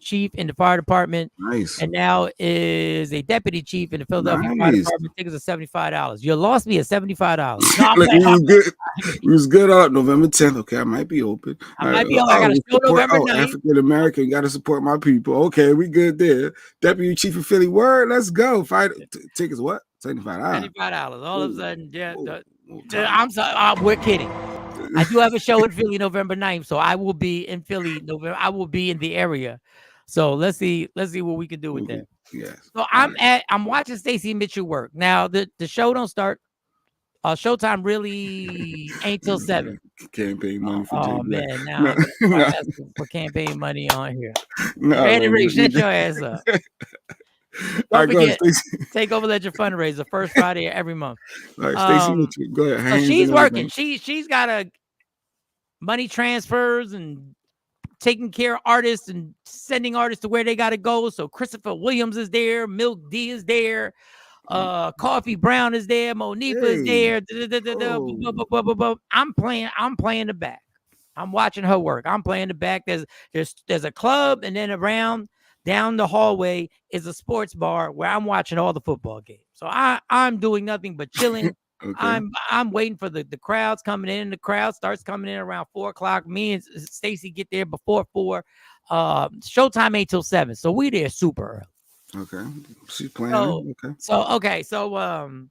Speaker 3: Chief in the fire department.
Speaker 4: Nice.
Speaker 3: And now is a deputy chief in the Philadelphia Fire Department. Tickets are $75. You lost me at $75.
Speaker 4: It was good out November 10th. Okay, I might be open.
Speaker 3: I got to show November 9th.
Speaker 4: African-American, got to support my people. Okay, we good there. Deputy chief of Philly. Word, let's go. Tickets what? $75.
Speaker 3: $75. All of a sudden, I'm sorry. We're kidding. I do have a show in Philly November 9th, so I will be in Philly November. I will be in the area. So let's see what we can do with that.
Speaker 4: Yes.
Speaker 3: So I'm watching Stacey Mitchell work. Now the show don't start. Showtime really ain't till 7.
Speaker 4: Campaign money for Jay Black.
Speaker 3: Man, now I'm asking for campaign money on here. Randy Rick, shut your ass up. Don't forget, Take Over Legend fundraiser first Friday of every month.
Speaker 4: All right, Stacey Mitchell, go ahead.
Speaker 3: So she's working. She's got money transfers and taking care of artists and sending artists to where they got to go. So Christopher Williams is there, Milk D is there, Coffee Brown is there, Monifa is there. I'm playing the back. I'm watching her work. I'm playing the back. There's a club, and then around down the hallway is a sports bar where I'm watching all the football games. So I'm doing nothing but chilling. Okay. I'm waiting for the crowds coming in. The crowd starts coming in around 4:00. Me and Stacey get there before 4. Showtime ain't till 7. So we there super
Speaker 4: early. Okay. She's playing.
Speaker 3: So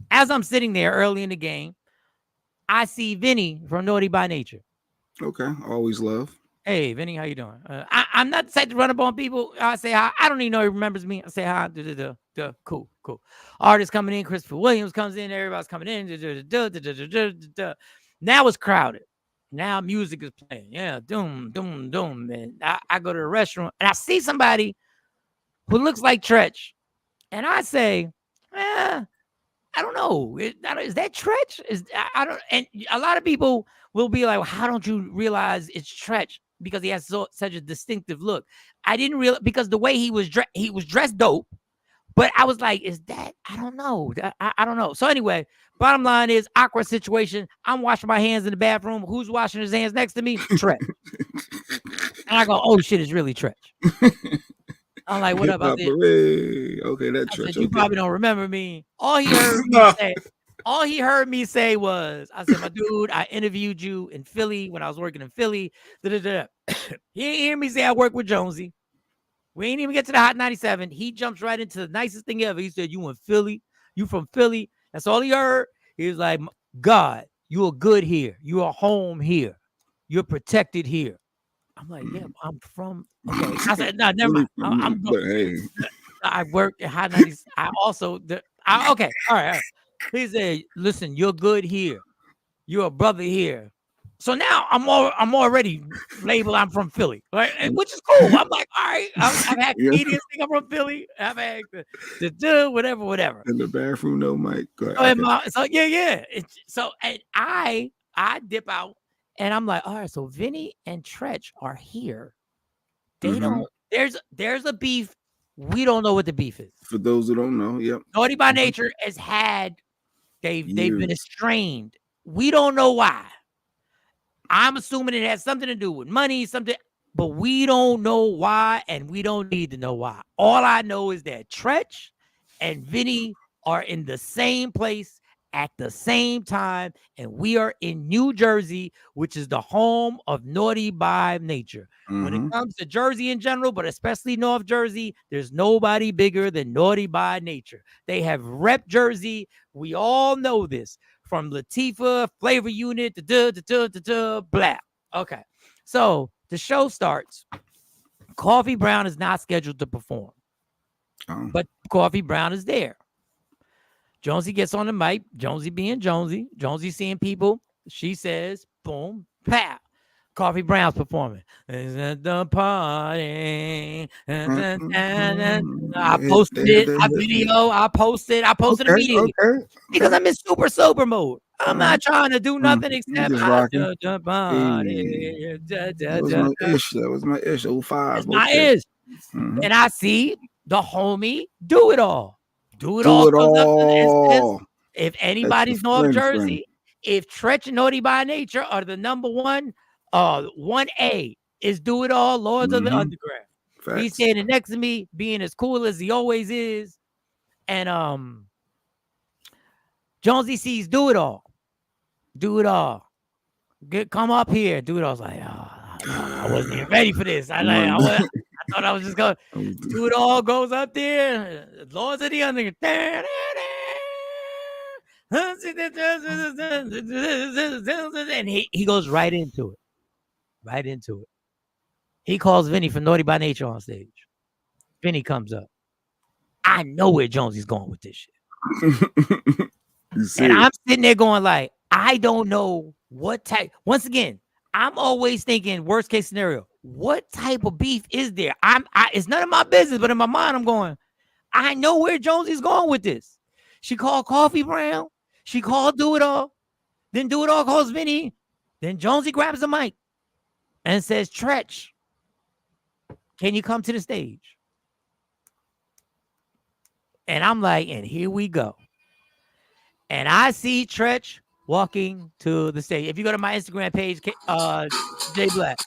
Speaker 3: as I'm sitting there early in the game, I see Vinny from Naughty by Nature.
Speaker 4: Okay. Always love.
Speaker 3: Hey, Vinny, how you doing? I'm not the type to run up on people. I say hi. I don't even know he remembers me. I say hi. Cool. Artist coming in. Christopher Williams comes in. Everybody's coming in. Now it's crowded. Now music is playing. Yeah, doom. And I go to the restaurant and I see somebody who looks like Tretch. And I say, I don't know. Is that Tretch? I don't. And a lot of people will be like, well, how don't you realize it's Tretch? Because he has such a distinctive look. I didn't realize, because the way he was dressed dope. But I was like, is that? I don't know. I don't know. So anyway, bottom line is awkward situation. I'm washing my hands in the bathroom. Who's washing his hands next to me? Tretch. And I go, oh shit, it's really Tretch. I'm like, what up? I said,
Speaker 4: okay, that Tretch.
Speaker 3: You probably don't remember me. All he heard me say was, I said, my dude, I interviewed you in Philly when I was working in Philly. He didn't hear me say I work with Jonesy. We ain't even get to the Hot 97. He jumps right into the nicest thing ever. He said, you in Philly? You from Philly? That's all he heard. He was like, God, you are good here. You are home here. You're protected here. I'm like, yeah, I'm from. Okay. I said, no, never mind. I worked at Hot 90s. I also, okay. All right. He said, listen, you're good here. You're a brother here. So now I'm already labeled I'm from Philly, right? Which is cool. I'm like, all right. I've had comedians think I'm from Philly. I've had whatever.
Speaker 4: In the bathroom, no, Mike.
Speaker 3: So yeah. So and I dip out and I'm like, all right. So Vinny and Tretch are here. They don't. There's a beef. We don't know what the beef is.
Speaker 4: For those who don't know, yep.
Speaker 3: Naughty by Nature has had. They've been estranged. We don't know why. I'm assuming it has something to do with money, but we don't know why, and we don't need to know why. All I know is that Tretch and Vinny are in the same place at the same time, and we are in New Jersey, which is the home of Naughty by Nature. When it comes to Jersey in general, but especially North Jersey, there's nobody bigger than Naughty by Nature. They have rep Jersey. We all know this. From Latifah, Flavor Unit, blah. Okay. So the show starts. Coffee Brown is not scheduled to perform. But Coffee Brown is there. Jonesy gets on the mic. Jonesy being Jonesy. Jonesy seeing people. She says, boom, pow. Coffee Brown's performing. Is at the party. I posted it. I posted immediately.
Speaker 4: Okay.
Speaker 3: Because I'm in super sober mode. I'm not trying to do nothing except the party.
Speaker 4: That was my ish. 05.
Speaker 3: My ish. And I see the homie Do It All. Do It All. If anybody's North Jersey, if Tretch and Naughty by Nature are the number one, 1A is Do It All, Lords of the Underground.
Speaker 4: Facts.
Speaker 3: He's standing next to me, being as cool as he always is. And Jonesy sees Do It All. Do It All. Come up here. Do It All. I was like, I wasn't even ready for this. I thought I was just going to Do It All goes up there. Lords of the Underground. And he goes right into it. Right into it. He calls Vinny from Naughty by Nature on stage. Vinny comes up. I know where Jonesy's going with this shit. And I'm sitting there going like, I don't know what type. Once again, I'm always thinking worst case scenario. What type of beef is there? It's none of my business, but in my mind, I'm going, I know where Jonesy's going with this. She called Coffee Brown. She called Do It All. Then Do It All calls Vinny. Then Jonesy grabs the mic and says, Tretch, can you come to the stage? And I'm like, and here we go. And I see Tretch walking to the stage. If you go to my Instagram page, Jay Black,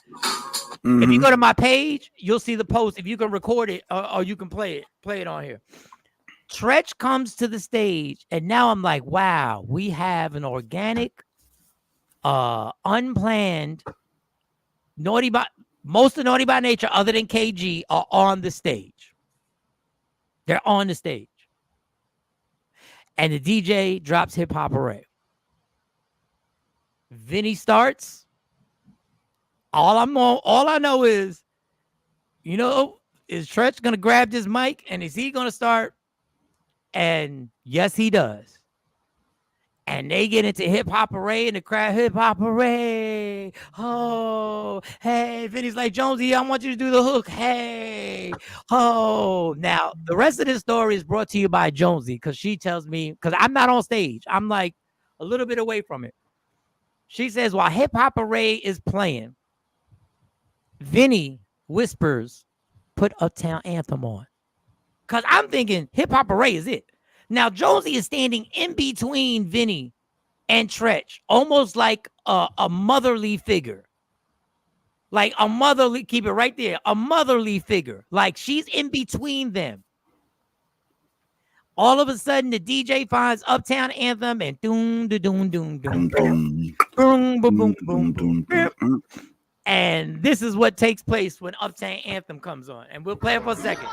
Speaker 3: if you go to my page, you'll see the post. If you can record it or you can play it on here. Tretch comes to the stage, and now I'm like, wow, we have an organic, unplanned most of Naughty by Nature, other than KG, are on the stage. They're on the stage. And the DJ drops Hip Hop Array. Vinny starts. All I know is, is Tretch gonna grab this mic and is he gonna start? And yes, he does. And they get into hip hop array and the crowd hip hop array. Oh, hey, Vinny's like, Jonesy, I want you to do the hook. Hey, oh. Now, the rest of this story is brought to you by Jonesy because she tells me, because I'm not on stage. I'm like a little bit away from it. She says, while hip hop array is playing, Vinny whispers, put Uptown Anthem on. Because I'm thinking hip hop array is it. Now, Jonesy is standing in between Vinny and Tretch, almost like a motherly figure. Like a motherly, keep it right there, a motherly figure. Like she's in between them. All of a sudden, the DJ finds Uptown Anthem and doom, da doom, doom, doom, boom, boom, boom, boom, boom. And this is what takes place when Uptown Anthem comes on. And we'll play it for a second.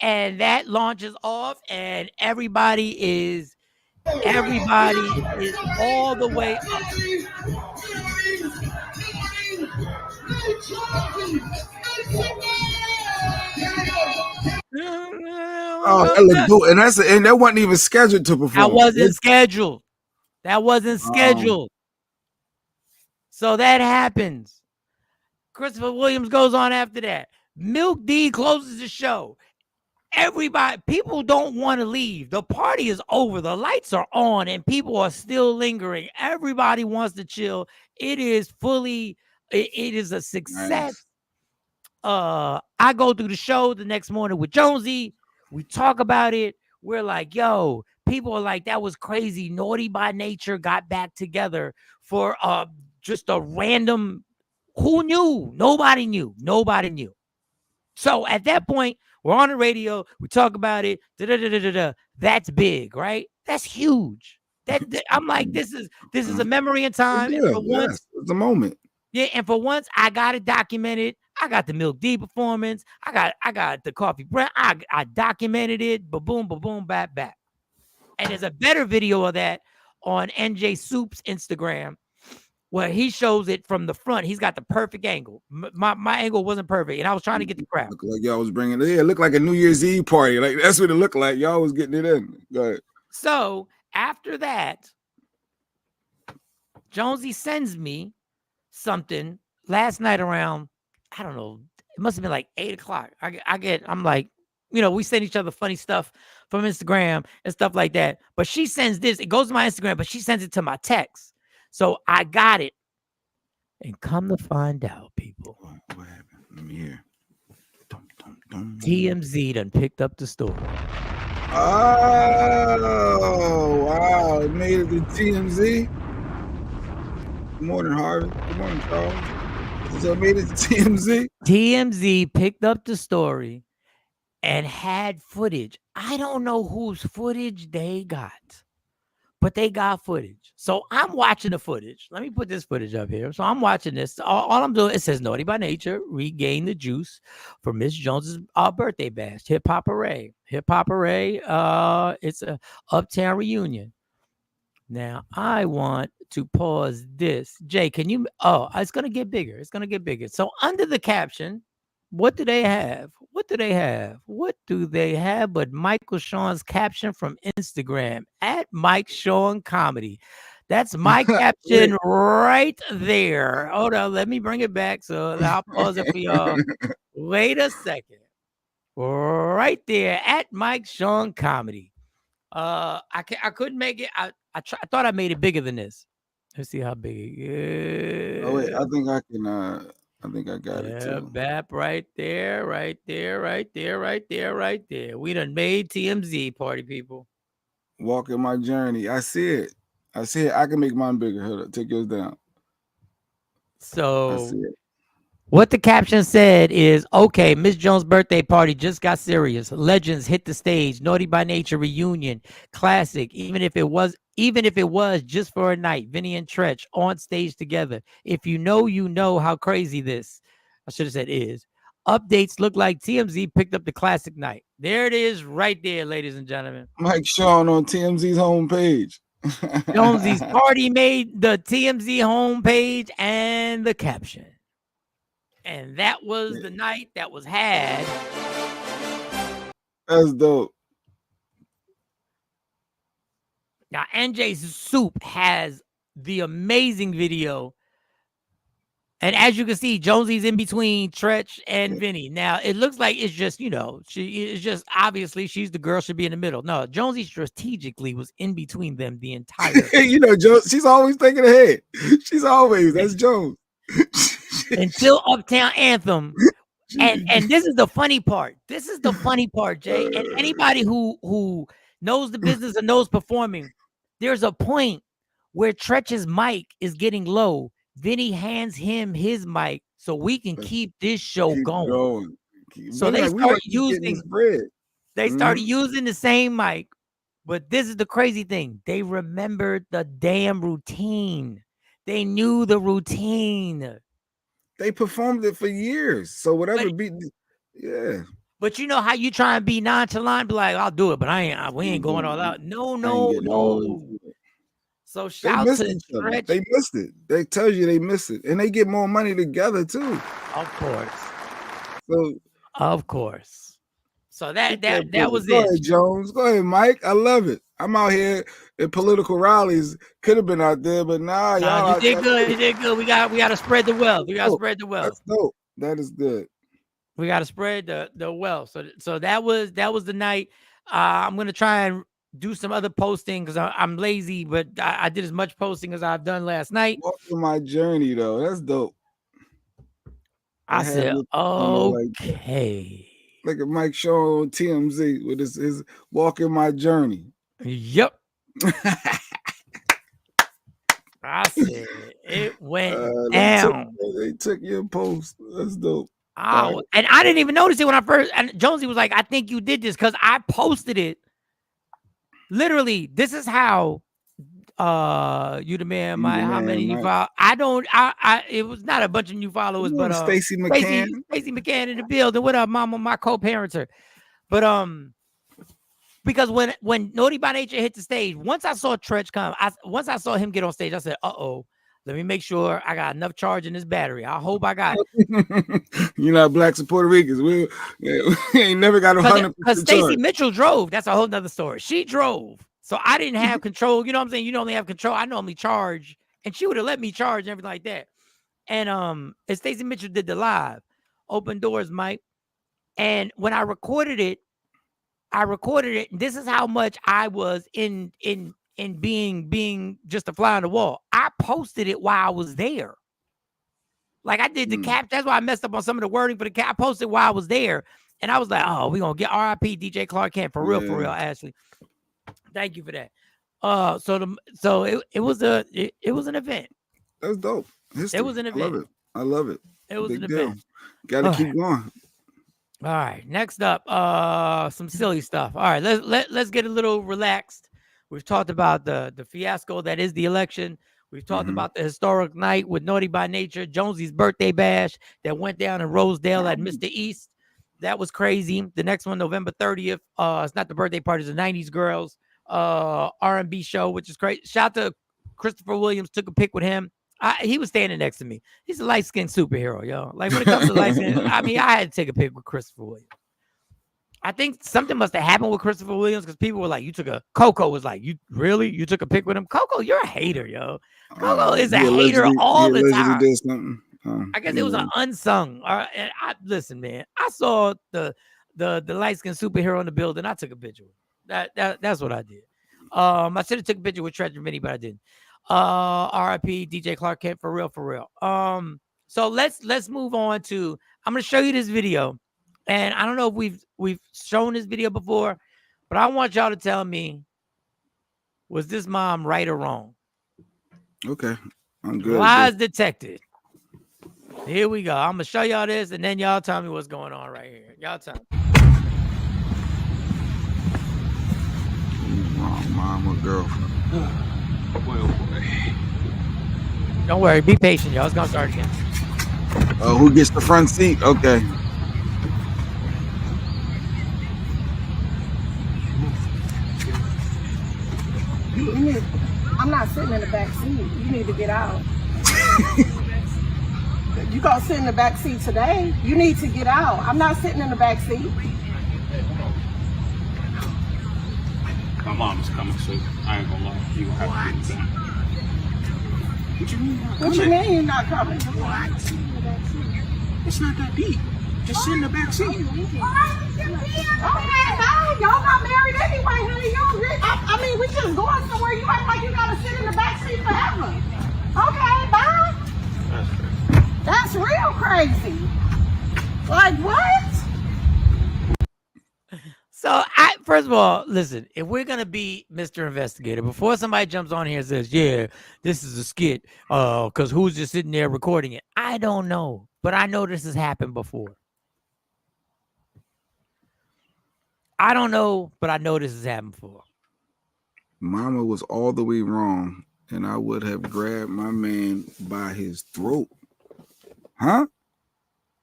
Speaker 3: And that launches off, and everybody is all the way up.
Speaker 4: Oh, that looked good. And that wasn't even scheduled to perform.
Speaker 3: That wasn't scheduled. So that happens. Christopher Williams goes on after that. Milk D closes the show. People don't want to leave. The party is over. The lights are on and people are still lingering. Everybody wants to chill. It is a success. Nice. I go through the show the next morning with Jonesy. We talk about it. We're like, yo, people are like, that was crazy. Naughty by Nature got back together for just a random, who knew? Nobody knew. So at that point, we're on the radio. We talk about it. That's big, right? That's huge. I'm like, this is a memory in time.
Speaker 4: Yeah, it's a moment.
Speaker 3: Yeah, and for once, I got it documented. I got the Milk D performance. I got the Coffee Brown. I documented it. Ba-boom, ba-boom, bap. And there's a better video of that on NJ Soup's Instagram, where he shows it from the front. He's got the perfect angle. My angle wasn't perfect, and I was trying to get the crowd.
Speaker 4: Looked like y'all was bringing it in. It looked like a New Year's Eve party. Like that's what it looked like. Y'all was getting it in. Go ahead.
Speaker 3: So after that, Jonesy sends me something last night around, I don't know, it must have been like 8:00. I'm like, we send each other funny stuff from Instagram and stuff like that. But she sends this. It goes to my Instagram, but she sends it to my text. So I got it. And come to find out, people.
Speaker 4: What happened? Let me hear.
Speaker 3: TMZ done picked up the story.
Speaker 4: Oh, wow. It made it to TMZ. Good morning, Harvey. Good morning, Charles. So it made it to TMZ.
Speaker 3: TMZ picked up the story and had footage. I don't know whose footage they got, but they got footage. So I'm watching the footage. Let me put this footage up here. So I'm watching this. All I'm doing, it says Naughty by Nature, regain the juice for Miss Jones's birthday bash. Hip Hop Array. It's a Uptown reunion. Now I want to pause this. Jay, can you? Oh, it's going to get bigger. So under the caption, what do they have? What do they have but Michael Sean's caption from Instagram at Mike Sean Comedy? That's my caption right there. Hold on, let me bring it back. So I'll pause it for y'all. Wait a second. Right there at Mike Sean Comedy. I couldn't make it. I thought I made it bigger than this. Let's see how big. Yeah.
Speaker 4: Oh wait, I think I can. I think I got it too.
Speaker 3: BAP right there. We done made TMZ, party people.
Speaker 4: Walking my journey. I see it. I see it. I can make mine bigger. Hold up. Take yours down. I
Speaker 3: So
Speaker 4: see it.
Speaker 3: what the caption said is, okay, Miss Jones' birthday party just got serious. Legends hit the stage. Naughty by Nature reunion. Classic. Even if it was just for a night. Vinny and Tretch on stage together. If you know how crazy this. I should have said is. Updates look like TMZ picked up the classic night. There it is right there, ladies and gentlemen.
Speaker 4: Mike Sean on TMZ's homepage.
Speaker 3: Jonesy's party made the TMZ homepage and the caption. And that was the night that was had.
Speaker 4: That's dope.
Speaker 3: Now, NJ's Soup has the amazing video. And as you can see, Jonesy's in between Tretch and Vinny. Now, it looks like it's just, she is just obviously she's the girl, should be in the middle. No, Jonesy strategically was in between them the entire
Speaker 4: Jones, she's always thinking ahead. She's always, that's Jones.
Speaker 3: Until Uptown Anthem. And this is the funny part. This is the funny part, Jay. And anybody who knows the business and knows performing, there's a point where Tretch's mic is getting low. Vinny hands him his mic so we can keep this show going. So they started using the same mic. But this is the crazy thing. They remembered the damn routine. They knew the routine.
Speaker 4: They performed it for years. So whatever beat, yeah.
Speaker 3: But you know how you try and be nonchalant, be like, I'll do it, but we ain't going all out. No. So shout to Tretch.
Speaker 4: They missed it. They tell you they missed it. And they get more money together too.
Speaker 3: Of course.
Speaker 4: So
Speaker 3: of course. So that was
Speaker 4: Go
Speaker 3: it.
Speaker 4: ahead, Jones. Go ahead, Mike. I love it. I'm out here in political rallies. Could have been out there, but y'all.
Speaker 3: You did good. You did good. We got to spread the wealth. We got to spread the wealth.
Speaker 4: That's dope. That is good.
Speaker 3: We got to spread the wealth. So that was the night. I'm gonna try and do some other posting because I'm lazy, but I did as much posting as I've done last night.
Speaker 4: Walking my journey though. That's dope.
Speaker 3: I said, okay.
Speaker 4: Look at Mike Shaw on TMZ with his walking my journey.
Speaker 3: Yep. I said it went down.
Speaker 4: They took your post. That's dope.
Speaker 3: Oh, and I didn't even notice it when I first. And Jonesy was like, "I think you did this because I posted it." Literally, this is how. You the man, how many you follow? It was not a bunch of new followers, but
Speaker 4: Stacey McCann.
Speaker 3: Stacey McCann in the building. What up, mama? My co-parents her. But because when Naughty by Nature hit the stage, once I saw Tretch come, once I saw him get on stage, I said, let me make sure I got enough charge in this battery. I hope I got it.
Speaker 4: You know, blacks and Puerto Ricans, we ain't never got 100%.
Speaker 3: Because Stacey Mitchell drove. That's a whole nother story. She drove. So I didn't have control. You know what I'm saying? You normally have control. I normally charge. And she would have let me charge and everything like that. And Stacey Mitchell did the live. Open Doors, Mike. And when I recorded it. This is how much I was in being just a fly on the wall. I posted it while I was there. Like I did the cap. That's why I messed up on some of the wording for the cap. I posted while I was there. And I was like, we're going to get RIP DJ Clark Kent. For real, Ashley. Thank you for that. So it was an event.
Speaker 4: That's dope. History.
Speaker 3: It was an event.
Speaker 4: I love it.
Speaker 3: It was
Speaker 4: Big
Speaker 3: an
Speaker 4: deal.
Speaker 3: event.
Speaker 4: Gotta keep going.
Speaker 3: All right. Next up, some silly stuff. All right, let's get a little relaxed. We've talked about the fiasco that is the election. We've talked about the historic night with Naughty by Nature, Jonesy's birthday bash that went down in Rosedale at Mr. East. That was crazy. The next one, November 30th. It's not the birthday party, it's the 90s Girls R&B show, which is great. Shout out to Christopher Williams. Took a pic with him. He was standing next to me. He's a light-skinned superhero, yo. Like when it comes to light-skinned, I had to take a pic with Christopher Williams. I think something must have happened with Christopher Williams because people were like, Coco was like, you took a pic with him? Coco, you're a hater, yo. Coco is a hater all the time.
Speaker 4: Did something.
Speaker 3: I guess it was an unsung. And listen, man, I saw the light-skinned superhero in the building. I took a picture with him. That's what I did. I should have took a picture with Treasure Vinny, but I didn't. RIP DJ Clark Kent, for real. So let's move on to, I'm gonna show you this video, and I don't know if we've shown this video before, but I want y'all to tell me Was this mom right or wrong?
Speaker 4: Okay, I'm good.
Speaker 3: Lies detected. Here we go. I'm gonna show y'all this, and then y'all tell me what's going on right here. Y'all tell me.
Speaker 4: Wrong, mom or girlfriend?
Speaker 6: Boy, oh boy.
Speaker 3: Don't worry. Be patient, y'all. It's gonna start again.
Speaker 4: Who gets the front seat? Okay.
Speaker 7: I'm not sitting in the back seat. You need to get out. You gonna sit in the back seat today? You need to get out. I'm not sitting in the back seat.
Speaker 6: My mom's coming, so I ain't gonna lie. You gonna have to get in back. What you mean?
Speaker 7: What you mean you're not coming?
Speaker 6: It's not that deep. Just sit in the back seat.
Speaker 7: Okay, bye. Y'all not married anyway, honey. I mean, we just going somewhere. You act like you gotta sit in the back seat forever. Okay, bye. That's real crazy. Like what?
Speaker 3: So, first of all, listen, if we're going to be Mr. Investigator, before somebody jumps on here and says, yeah, this is a skit, because who's just sitting there recording it? I don't know, but I know this has happened before. I don't know, but I know this has happened before.
Speaker 4: Mama was all the way wrong, and I would have grabbed my man by his throat. Huh?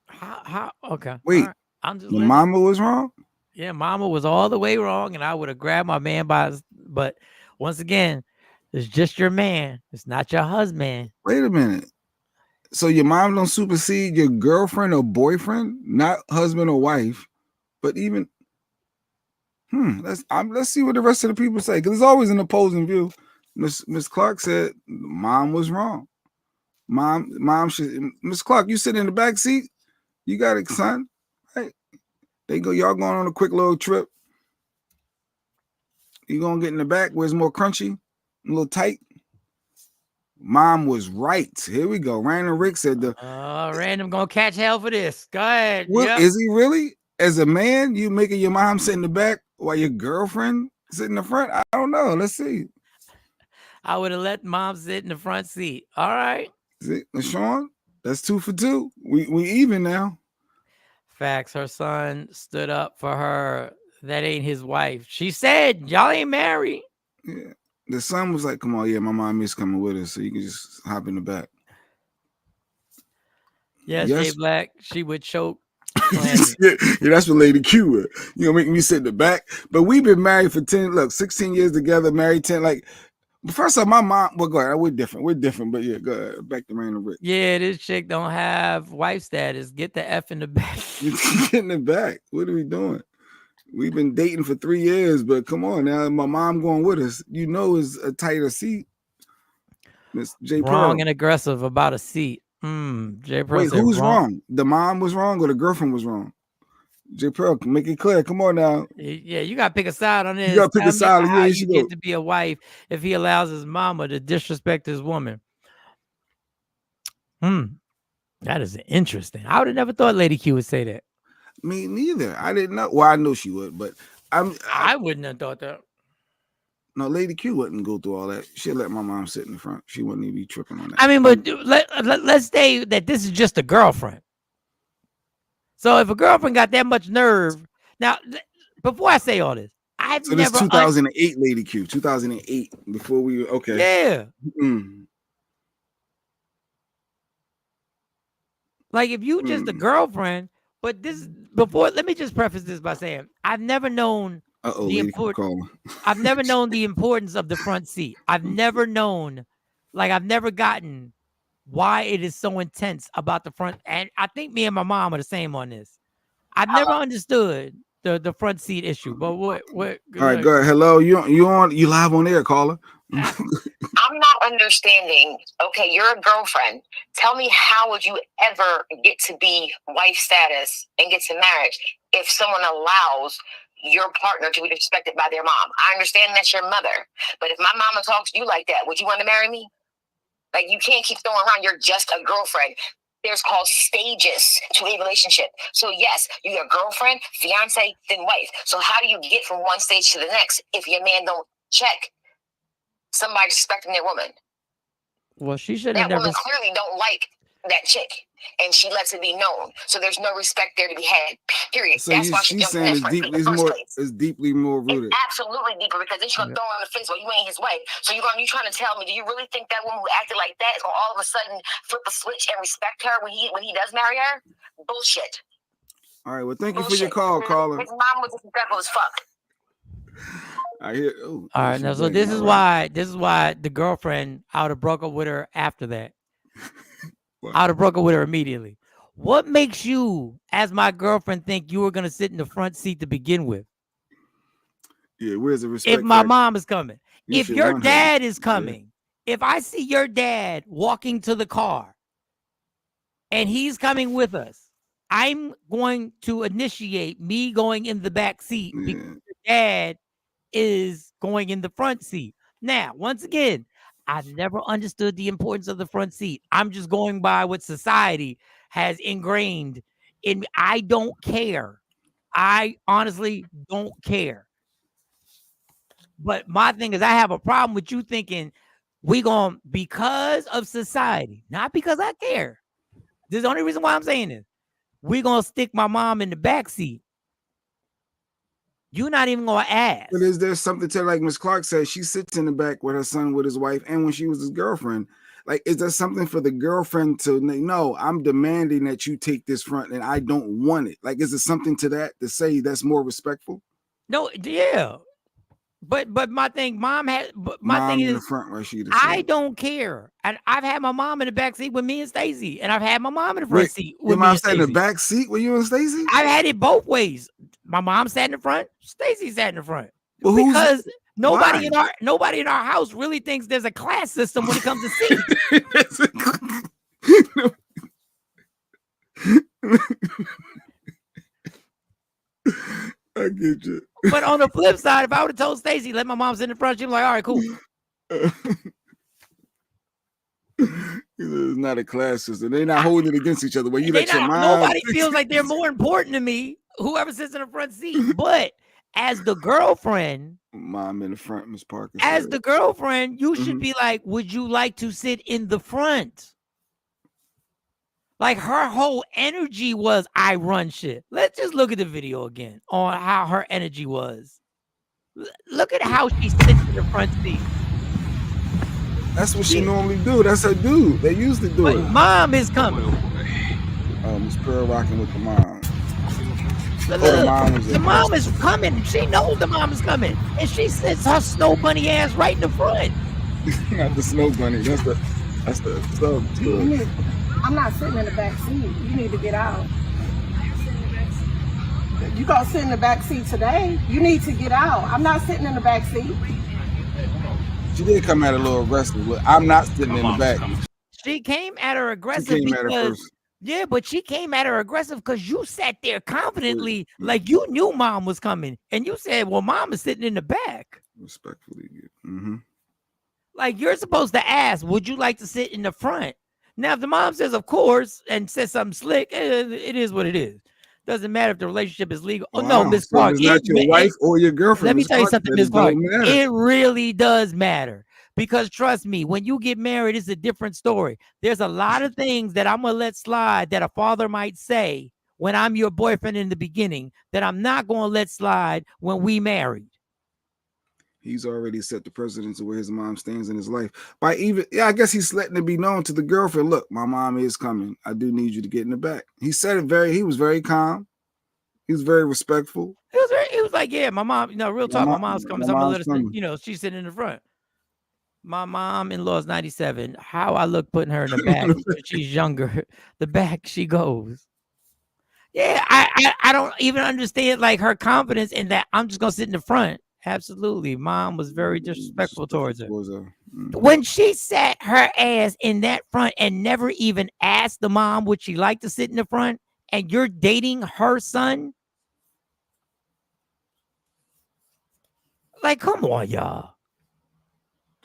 Speaker 3: How? Okay.
Speaker 4: Wait,
Speaker 3: right. I'm just
Speaker 4: the mama was wrong?
Speaker 3: Yeah, mama was all the way wrong, and I would have grabbed my man by his, but once again, it's just your man. It's not your husband.
Speaker 4: Wait a minute. So your mom don't supersede your girlfriend or boyfriend, not husband or wife, but even let's see what the rest of the people say, because there's always an opposing view. Miss Clark said mom was wrong. Mom should. Miss Clark, you sit in the back seat. You got it, son. Right? Y'all going on a quick little trip. You gonna get in the back where it's more crunchy, a little tight. Mom was right. Here we go. Random Rick said
Speaker 3: Random gonna catch hell for this. Go ahead.
Speaker 4: Yep. Is he really? As a man, you making your mom sit in the back while your girlfriend sit in the front? I don't know. Let's see.
Speaker 3: I would have let mom sit in the front seat. All right.
Speaker 4: See, LaShawn, that's 2 for 2. We even now.
Speaker 3: Facts. Her son stood up for her. That ain't his wife. She said, y'all ain't married.
Speaker 4: Yeah. The son was like, come on, yeah, my mom is coming with us, so you can just hop in the back.
Speaker 3: Yes, Jay Black, she would choke.
Speaker 4: Yeah, that's what Lady Q would. You know, making me sit in the back. But we've been married for 16 years together, married 10. Like, first of all, my mom, well, go ahead. We're different, but yeah, go ahead. Back to Random Rick.
Speaker 3: Yeah, this chick don't have wife status. Get the F in the back.
Speaker 4: Get in the back. What are we doing? We've been dating for 3 years, but come on now, my mom going with us. You know, is a tighter seat. Miss J.
Speaker 3: Wrong
Speaker 4: Pearl.
Speaker 3: and aggressive about a seat. J. Pearl.
Speaker 4: Wait, who's wrong? The mom was wrong or the girlfriend was wrong? J. Pearl, make it clear. Come on now.
Speaker 3: Yeah, you gotta pick a side on this.
Speaker 4: You gotta pick a side.
Speaker 3: How you get to be a wife if he allows his mama to disrespect his woman. That is interesting. I would have never thought Lady Q would say that.
Speaker 4: Me neither. I didn't know. Well, I knew she would, but
Speaker 3: I wouldn't have thought that.
Speaker 4: No, Lady Q wouldn't go through all that. She'd let my mom sit in the front. She wouldn't even be tripping on that.
Speaker 3: I mean, but let's say that this is just a girlfriend. So if a girlfriend got that much nerve, now before I say all this,
Speaker 4: So this 2008 Lady Q, 2008. Before we okay.
Speaker 3: Yeah. Like if you just a girlfriend. But this before, let me just preface this by saying I've never known the importance. I've never known the importance of the front seat. I've never known, I've never gotten why it is so intense about the front. And I think me and my mom are the same on this. I've never understood the front seat issue. But what? All
Speaker 4: right, go ahead. Hello, you live on air, caller.
Speaker 8: I'm not understanding. Okay, you're a girlfriend. Tell me, how would you ever get to be wife status and get to marriage if someone allows your partner to be respected by their mom? I understand that's your mother, but if my mama talks to you like that, would you want to marry me? Like, you can't keep throwing around, you're just a girlfriend. There's called stages to a relationship. So yes, you're a girlfriend, fiance, then wife. So how do you get from one stage to the next if your man don't check somebody disrespecting their woman.
Speaker 3: Well, she should
Speaker 8: That
Speaker 3: have never.
Speaker 8: woman clearly don't like that chick, and she lets it be known. So there's no respect there to be had. Period.
Speaker 4: So
Speaker 8: That's why she
Speaker 4: she's
Speaker 8: jumped in
Speaker 4: saying
Speaker 8: the first place.
Speaker 4: it's deeply more rooted.
Speaker 8: It's absolutely deeper because then she's gonna throw in the face, well, you ain't his way. So you trying to tell me, do you really think that woman who acted like that is gonna all of a sudden flip the switch and respect her when he does marry her? Bullshit.
Speaker 4: All right. Well, thank you for your call, caller.
Speaker 8: His mom was disrespectful as fuck.
Speaker 4: I hear.
Speaker 3: All right, now so this is why the girlfriend I would have broke up with her after that. I would have broke up with her immediately. What makes you, as my girlfriend, think you were gonna sit in the front seat to begin with?
Speaker 4: Yeah, where's the respect?
Speaker 3: If my mom is coming, if
Speaker 4: should
Speaker 3: your
Speaker 4: want
Speaker 3: dad
Speaker 4: her.
Speaker 3: is coming, if I see your dad walking to the car and he's coming with us, I'm going to initiate me going in the back seat because your dad is going in the front seat. Now, once again, I've never understood the importance of the front seat. I'm just going by what society has ingrained in me. I don't care. I honestly don't care. But my thing is, I have a problem with you thinking we going because of society, not because I care. This is the only reason why I'm saying this. We're going to stick my mom in the back seat. You're not even going to ask.
Speaker 4: But is there something to, like Miss Clark said, she sits in the back with her son, with his wife, and when she was his girlfriend, like, is there something for the girlfriend to no, I'm demanding that you take this front and I don't want it? Like, is there something to that to say that's more respectful?
Speaker 3: No, yeah. But my thing, mom had, but my
Speaker 4: Mom
Speaker 3: thing
Speaker 4: in
Speaker 3: is,
Speaker 4: the front where she
Speaker 3: I don't care. And I've had my mom in the back seat with me and Stacey, and I've had my mom in the front seat with
Speaker 4: your
Speaker 3: me
Speaker 4: mom
Speaker 3: and
Speaker 4: sat in the
Speaker 3: Stacey.
Speaker 4: back seat with you and Stacey?
Speaker 3: I've had it both ways. My mom sat in the front, Stacey sat in the front.
Speaker 4: Well,
Speaker 3: because nobody
Speaker 4: why?
Speaker 3: in our house really thinks there's a class system when it comes to seats.
Speaker 4: I get you.
Speaker 3: But on the flip side, if I would have told Stacey, let my mom sit in the front, she'd be like, all right, cool.
Speaker 4: It's not a class system. They're not holding it against each other. But you
Speaker 3: They
Speaker 4: let your
Speaker 3: not-
Speaker 4: mom.
Speaker 3: nobody feels like they're more important to me, whoever sits in the front seat. But as the girlfriend,
Speaker 4: Mom in the front, Miss Parker.
Speaker 3: as
Speaker 4: said.
Speaker 3: the girlfriend, you should
Speaker 4: Mhm.
Speaker 3: be like, would you like to sit in the front? Like her whole energy was, I run shit. Let's just look at the video again on how her energy was. Look at how she sits in the front seat.
Speaker 4: That's what she normally do. That's her dude. They used to do
Speaker 3: But
Speaker 4: it.
Speaker 3: mom is coming.
Speaker 4: Miss Pearl rocking with the mom.
Speaker 3: Look,
Speaker 4: the mom was
Speaker 3: the
Speaker 4: in
Speaker 3: mom is coming. She knows the mom is coming. And she sits her snow bunny ass right in the front.
Speaker 4: Not the snow bunny. That's the sub story.
Speaker 7: I'm not sitting in the back seat. You need to get out. You gonna sit in the back seat today? You need to get out. I'm not sitting in the back seat.
Speaker 4: She did come at a little aggressive, but I'm not sitting in the back.
Speaker 3: She came at her
Speaker 4: She
Speaker 3: aggressive
Speaker 4: came at her
Speaker 3: because
Speaker 4: first.
Speaker 3: yeah, but she came at her aggressive because you sat there confidently, like you knew mom was coming, and you said, "Well, mom is sitting in the back."
Speaker 4: Respectfully, mm-hmm.
Speaker 3: Like you're supposed to ask, "Would you like to sit in the front?" Now, if the mom says, "Of course," and says something slick, it is what it is. Doesn't matter if the relationship is legal. Oh no,
Speaker 4: Wow.
Speaker 3: Miss
Speaker 4: So
Speaker 3: Clark,
Speaker 4: it's not your wife or your girlfriend.
Speaker 3: Let me
Speaker 4: Miss
Speaker 3: tell you
Speaker 4: Clark
Speaker 3: something,
Speaker 4: said
Speaker 3: Miss
Speaker 4: it
Speaker 3: Clark.
Speaker 4: don't matter.
Speaker 3: It really does matter. Because trust me, when you get married, it's a different story. There's a lot of things that I'm going to let slide that a father might say when I'm your boyfriend in the beginning that I'm not going to let slide when we married.
Speaker 4: He's already set the precedence of where his mom stands in his life. By even, I guess he's letting it be known to the girlfriend, look, my mom is coming. I do need you to get in the back. He said it he was very calm. He was very respectful.
Speaker 3: He was like, yeah, my mom, real talk, my mom's coming. So I'm going to let her, she's sitting in the front. My mom-in-law is 97. How I look putting her in the back. She's younger. The back she goes. Yeah, I don't even understand like her confidence in that I'm just gonna sit in the front. Absolutely. Mom was very disrespectful towards her. When she sat her ass in that front and never even asked the mom would she like to sit in the front, and you're dating her son. Like, come on, y'all.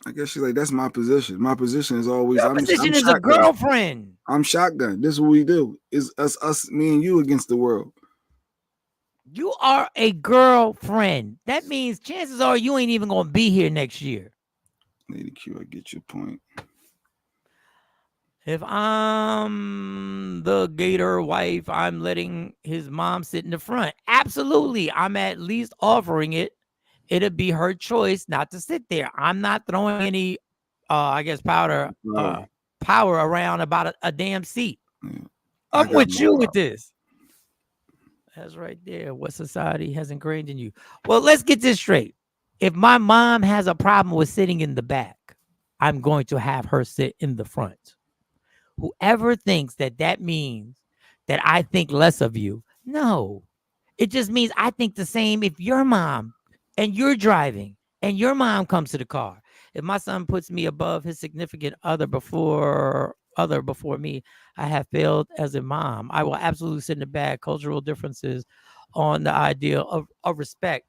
Speaker 4: I guess she's like, that's my position. My position is always
Speaker 3: Your position is a girlfriend.
Speaker 4: I'm shotgun. This is what we do. It's us, me and you against the world.
Speaker 3: You are a girlfriend. That means chances are you ain't even gonna be here next year.
Speaker 4: Lady Q, I get your point.
Speaker 3: If I'm the Gator wife, I'm letting his mom sit in the front. Absolutely. I'm at least offering it. It'll be her choice not to sit there. I'm not throwing any, I guess, power around about a damn seat.
Speaker 4: Yeah.
Speaker 3: I'm with you with this. That's right there. What society has ingrained in you. Well, let's get this straight. If my mom has a problem with sitting in the back, I'm going to have her sit in the front. Whoever thinks that that means that I think less of you, no. It just means I think the same if your mom and you're driving and your mom comes to the car. If my son puts me above his significant other before me, I have failed as a mom. I will absolutely sit in the back. Cultural differences on the idea of respect.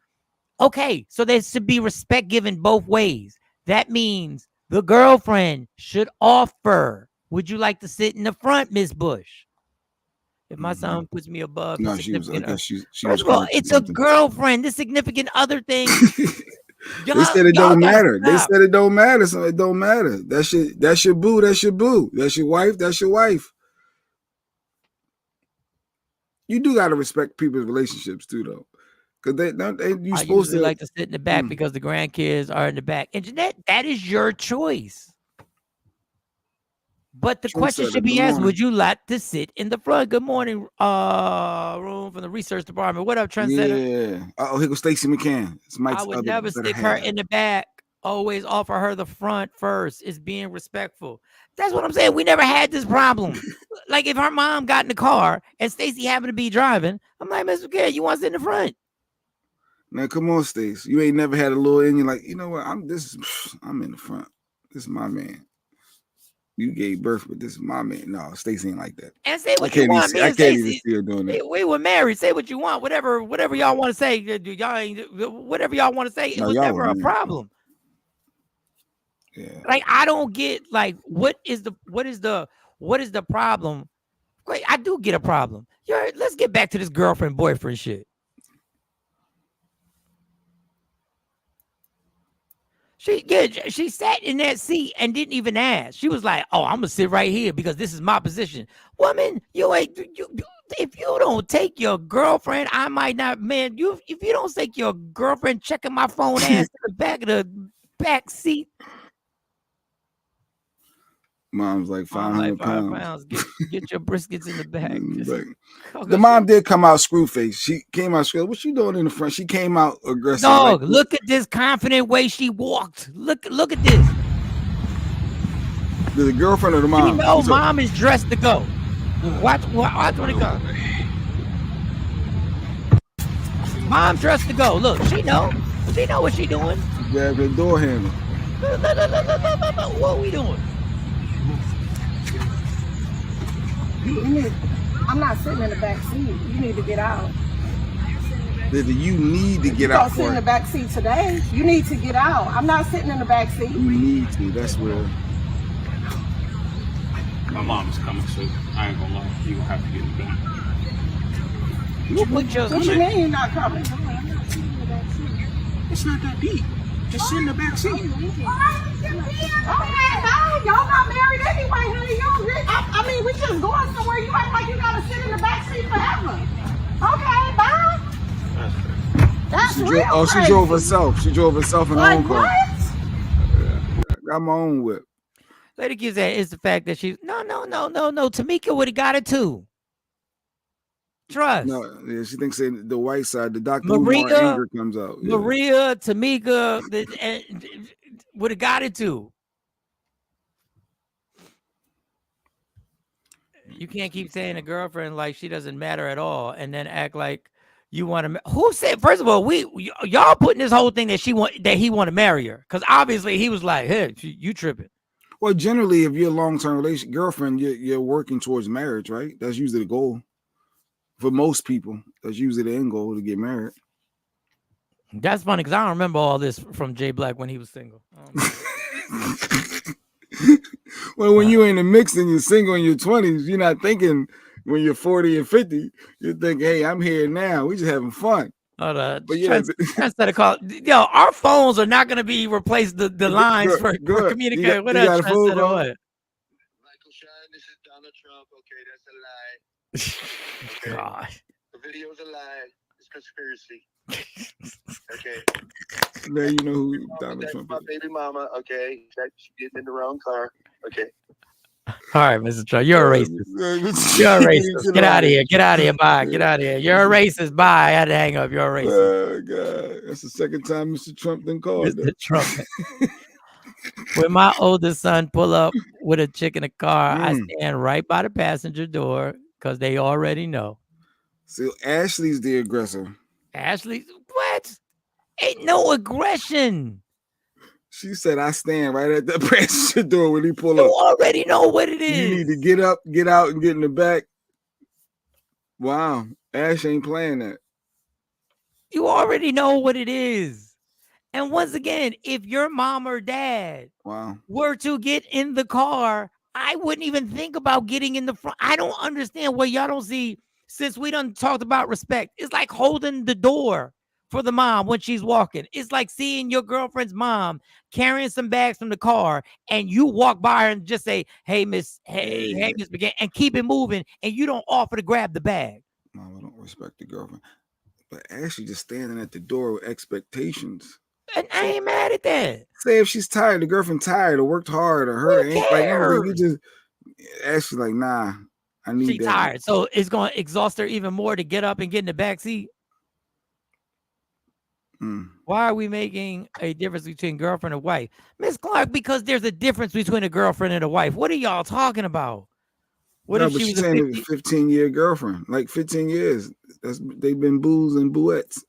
Speaker 3: Okay, so there should be respect given both ways. That means the girlfriend should offer, would you like to sit in the front, Miss Bush? If my son puts me above,
Speaker 4: no, she was.
Speaker 3: First of all, it's a girlfriend. The significant other thing.
Speaker 4: They said it don't matter. They said it don't matter. So it don't matter. That's your boo. That's your boo. That's your wife. That's your wife. You do got to respect people's relationships too, though, because you supposed to
Speaker 3: like to sit in the back because the grandkids are in the back. And Jeanette, that is your choice. But the question should be asked, would you like to sit in the front? Good morning, room from the research department. What up, Trendsetter?
Speaker 4: Yeah. Oh, here goes Stacey McCann.
Speaker 3: I would never stick her in the back. Always offer her the front first. Is being respectful. That's what I'm saying. We never had this problem. Like if her mom got in the car and Stacey happened to be driving, I'm like, Mr. McCann, you want to sit in the front?
Speaker 4: Now, come on, Stacey. You ain't never had a little in you like, you know what? I'm in the front. This is my man. You gave birth, but this is my man. No, Stacey ain't like that.
Speaker 3: And say what you want.
Speaker 4: I can't even see her doing that.
Speaker 3: We were married. Say what you want. Whatever y'all want to say. Y'all ain't whatever y'all want to say. It was never a problem.
Speaker 4: Yeah.
Speaker 3: Like I don't get like what is the problem? Wait, I do get a problem. Let's get back to this girlfriend boyfriend shit. She sat in that seat and didn't even ask. She was like, "Oh, I'm gonna sit right here because this is my position." Woman, if you don't take your girlfriend, I might not. Man, if you don't take your girlfriend checking my phone ass to the back of the back seat.
Speaker 4: Mom's like 500 pounds.
Speaker 3: Get your briskets in the back.
Speaker 4: The mom did come out screw face. She came out screw. What you doing in the front? She came out aggressive.
Speaker 3: Dog, look at this confident way she walked. Look at this.
Speaker 4: The girlfriend or the mom?
Speaker 3: You know, mom is dressed to go. Watch when it comes. Mom dressed to go. Look, she know what she doing.
Speaker 4: She grabbed her door handle.
Speaker 3: Look, what are we doing?
Speaker 7: I'm not sitting in the back seat. You need to get out.
Speaker 4: You need to get out.
Speaker 7: Don't sit in the back seat today. You need to get out. I'm not sitting in the back seat.
Speaker 4: You need to. That's where.
Speaker 6: My mom is coming, so I ain't gonna lie. You gonna have to get in the back.
Speaker 7: What you mean you're not coming?
Speaker 9: It's not that deep. Just sit in the back seat.
Speaker 7: Okay, no, y'all not married anyway, honey. I mean, we just going somewhere. You act like you gotta sit in the back seat forever. Okay, bye. That's real.
Speaker 4: Oh, she drove herself. She drove herself in her own car.
Speaker 7: What?
Speaker 4: I got my own whip.
Speaker 3: Lady gives that is the fact that she's no. Tamika would have got it too. Trust.
Speaker 4: No, yeah, she thinks the white side, the Dr.
Speaker 3: Maria,
Speaker 4: Umar anger comes out. Yeah.
Speaker 3: Maria, Tamika would have got it too. You can't keep saying a girlfriend like she doesn't matter at all, and then act like you want to. Who said? First of all, y'all putting this whole thing that he want to marry her, because obviously he was like, "Hey, you tripping."
Speaker 4: Well, generally, if you're a long-term relationship girlfriend, you're working towards marriage, right? That's usually the goal. For most people, that's usually the end goal, to get married.
Speaker 3: That's funny because I don't remember all this from Jay Black when he was single.
Speaker 4: Well, when you're in the mix and you're single in your 20s, you're not thinking when you're 40 and 50. You're thinking, hey, I'm here now. We just having fun.
Speaker 3: Hold on.
Speaker 4: But yeah,
Speaker 3: Instead of call, yo, our phones are not gonna be replaced. The lines for communicating. What else? Trendsetter, what?
Speaker 10: Michael Shine, this is Donald Trump. Okay, that's a lie. Okay.
Speaker 3: God.
Speaker 10: The video's a lie. It's conspiracy. Okay.
Speaker 4: now you know who Donald
Speaker 10: That's
Speaker 4: Trump
Speaker 10: my
Speaker 4: is.
Speaker 10: baby mama. Okay, that she getting in the wrong car. Okay.
Speaker 3: All right, Mr. Trump, you're a racist. You're a racist. Get out of here. Get out of here. Bye. Get out of here. You're a racist. Bye. I had to hang up. You're a racist.
Speaker 4: Oh God, that's the second time Mr. Trump then called.
Speaker 3: Mr. Trump. When my oldest son pull up with a chick in a car, I stand right by the passenger door because they already know.
Speaker 4: So Ashley's the aggressor.
Speaker 3: Ashley, what? Ain't no aggression.
Speaker 4: She said, "I stand right at the passenger door when he pull
Speaker 3: You
Speaker 4: up."
Speaker 3: already know what it is.
Speaker 4: You need to get up, get out, and get in the back. Wow, Ash ain't playing that.
Speaker 3: You already know what it is. And once again, if your mom or dad were to get in the car, I wouldn't even think about getting in the front. I don't understand what y'all don't see. Since we done talked about respect, it's like holding the door for the mom when she's walking. It's like seeing your girlfriend's mom carrying some bags from the car, and you walk by her and just say, "Hey, Miss McGann," and keep it moving, and you don't offer to grab the bag.
Speaker 4: Mama don't respect the girlfriend, but Ashley just standing at the door with expectations.
Speaker 3: And I ain't mad at that.
Speaker 4: Say if she's tired, the girlfriend tired or worked hard or her ain't like anything. You just Ashley like, nah, I need
Speaker 3: She
Speaker 4: that.
Speaker 3: tired, so it's going to exhaust her even more to get up and get in the back seat. Why are we making a difference between girlfriend and wife, Miss Clark? Because there's a difference between a girlfriend and a wife. What are y'all talking about? What
Speaker 4: No,
Speaker 3: if
Speaker 4: but
Speaker 3: she
Speaker 4: she's
Speaker 3: was a
Speaker 4: saying
Speaker 3: 50?
Speaker 4: 15-year girlfriend, like 15 years. They've been booze and buettes.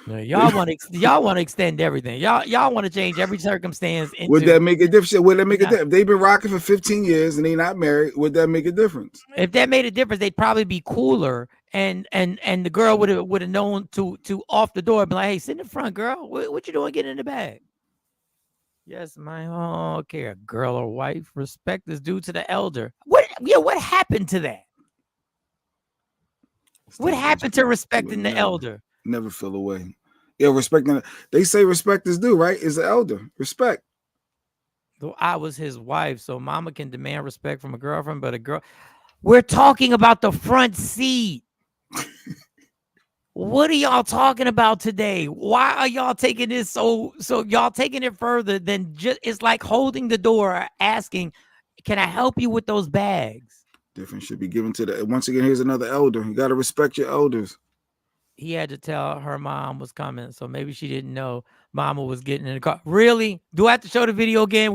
Speaker 3: No, y'all want to extend everything. Y'all want to change every circumstance.
Speaker 4: Would that make a difference? Would that make a difference? If they've been rocking for 15 years and they not married, would that make a difference?
Speaker 3: If that made a difference, they'd probably be cooler, and the girl would have known to off the door and be like, "Hey, sit in the front, girl. What you doing? Get in the bag." Yes, my okay, a girl or wife. Respect is due to the elder. What happened to that? What happened to respecting the elder?
Speaker 4: Never feel away. Yeah, respecting. They say respect is due, right? Is the elder respect?
Speaker 3: Though I was his wife, so mama can demand respect from a girlfriend, but a girl. We're talking about the front seat. What are y'all talking about today? Why are y'all taking this so y'all taking it further than just? It's like holding the door, asking, "Can I help you with those bags?"
Speaker 4: Difference should be given to the. Once again, here's another elder. You got to respect your elders.
Speaker 3: He had to tell her mom was coming, so maybe she didn't know mama was getting in the car. Really? Do I have to show the video again?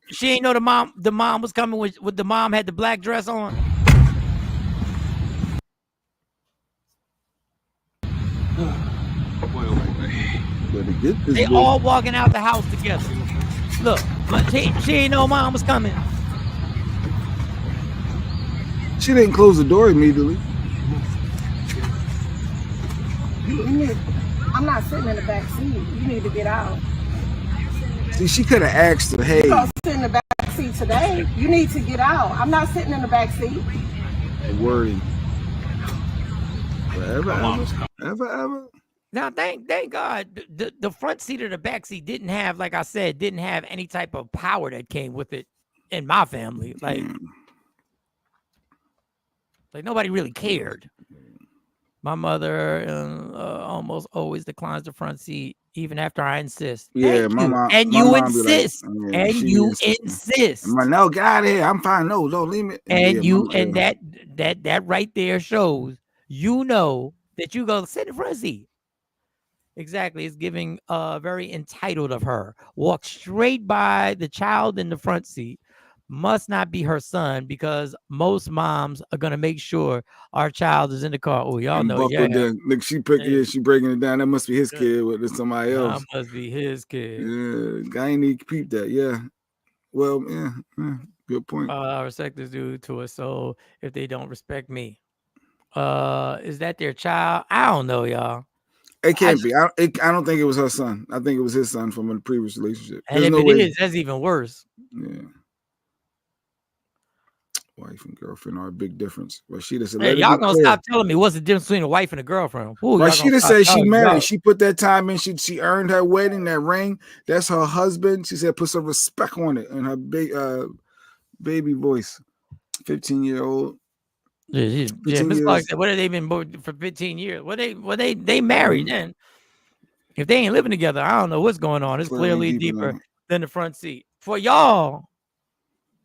Speaker 3: She ain't know the mom was coming with the mom had the black dress on. They all walking out the house together. Look, she ain't know mom was coming.
Speaker 4: She didn't close the door immediately.
Speaker 7: I'm not sitting in the back seat. You need to get out.
Speaker 4: See, she could have asked her, "Hey,
Speaker 7: You don't sit in the back seat today. You need to get out. I'm not sitting in the back seat."
Speaker 4: worry." Ever.
Speaker 3: Now, thank God, the front seat or the back seat didn't have, like I said, didn't have any type of power that came with it in my family. Like nobody really cared. My mother almost always declines the front seat, even after I insist.
Speaker 4: Yeah, my mom.
Speaker 3: And
Speaker 4: my
Speaker 3: you
Speaker 4: mom
Speaker 3: insist.
Speaker 4: Be like,
Speaker 3: and you insist.
Speaker 4: I'm like, "No, get out of here. I'm fine. No, don't leave me."
Speaker 3: That right there shows you know that you go sit in the front seat. Exactly. It's giving very entitled of her. Walk straight by the child in the front seat. Must not be her son, because most moms are gonna make sure our child is in the car. Oh, y'all know, yeah.
Speaker 4: Look, she breaking it down. That must be his kid with somebody else.
Speaker 3: That must be his kid.
Speaker 4: Yeah, guy ain't need to peep that. Yeah. Well, yeah, good point.
Speaker 3: Respect is due to us. So if they don't respect me, is that their child? I don't know, y'all.
Speaker 4: It can't be. I don't think it was her son. I think it was his son from a previous relationship.
Speaker 3: And if it is, that's even worse.
Speaker 4: Yeah. Wife and girlfriend are a big difference. But she just said,
Speaker 3: Hey,
Speaker 4: let it
Speaker 3: y'all
Speaker 4: be
Speaker 3: gonna
Speaker 4: clear.
Speaker 3: stop telling me what's the difference between a wife and a girlfriend? Ooh,
Speaker 4: But
Speaker 3: y'all
Speaker 4: she
Speaker 3: gonna
Speaker 4: just
Speaker 3: stop
Speaker 4: said she
Speaker 3: telling me,
Speaker 4: married.
Speaker 3: y'all.
Speaker 4: She put that time in. She earned her wedding, that ring. That's her husband. She said put some respect on it in her big baby voice. 15-year-old.
Speaker 3: Yeah,
Speaker 4: 15
Speaker 3: Miss Clark
Speaker 4: years.
Speaker 3: said, what have they been for 15 years? They married then. If they ain't living together, I don't know what's going on. It's clearly deeper than the front seat. For y'all,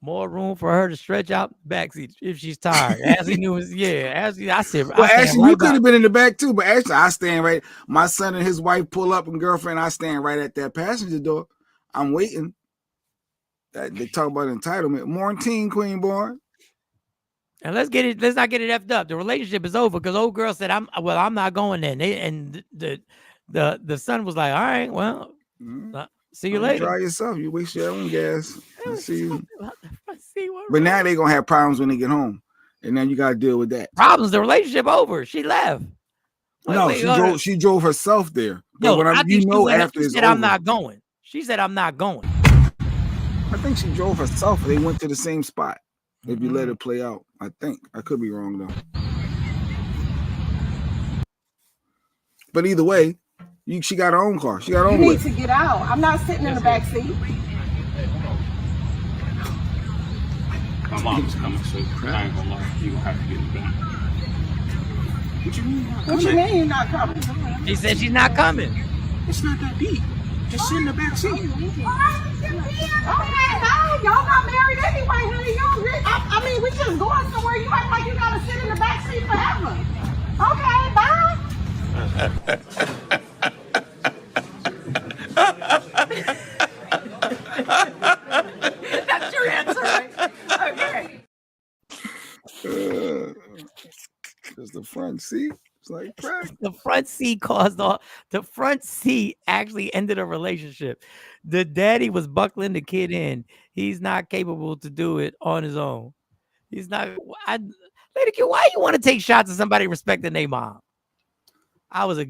Speaker 3: more room for her to stretch out the back seat if she's tired. Ashley knew was Ashley. I said,
Speaker 4: Well,
Speaker 3: I stand
Speaker 4: Ashley,
Speaker 3: right
Speaker 4: you could
Speaker 3: by.
Speaker 4: have been in the back too, but Ashley, I stand right. My son and his wife pull up and girlfriend, I stand right at that passenger door. I'm waiting. They talk about entitlement. Morning, Queen Born.
Speaker 3: And let's not get it effed up. The relationship is over because old girl said, I'm not going there. And the son was like, all right, well, see you later.
Speaker 4: Try yourself. You waste your own gas. I see you. But now they're gonna have problems when they get home. And then you gotta deal with that.
Speaker 3: Problems, the relationship over. She left.
Speaker 4: She drove herself there. But
Speaker 3: No, I think
Speaker 4: after
Speaker 3: she
Speaker 4: it's
Speaker 3: said,
Speaker 4: over.
Speaker 3: I'm not going. She said, I'm not going.
Speaker 4: I think she drove herself. They went to the same spot. If you let it play out, I think. I could be wrong though. But either way, she got her own car. She got her own.
Speaker 7: You need to get out. I'm not sitting in the back seat.
Speaker 6: My mom's coming, so I ain't gonna lie. You gonna have to get in the back.
Speaker 9: What you mean?
Speaker 7: What you mean you're not coming?
Speaker 3: She said she's not coming.
Speaker 9: It's not that deep. Just sit in the back seat.
Speaker 7: Okay, no, y'all not married anyway, honey. I mean, we just going somewhere. You act like you gotta sit in the back seat forever. Okay, bye. That's your answer, right? Okay.
Speaker 4: Because the front seat, it's like crack.
Speaker 3: The front seat the front seat actually ended a relationship. The daddy was buckling the kid in. He's not capable to do it on his own. He's not. Lady Q, why you want to take shots at somebody respecting their mom? I was a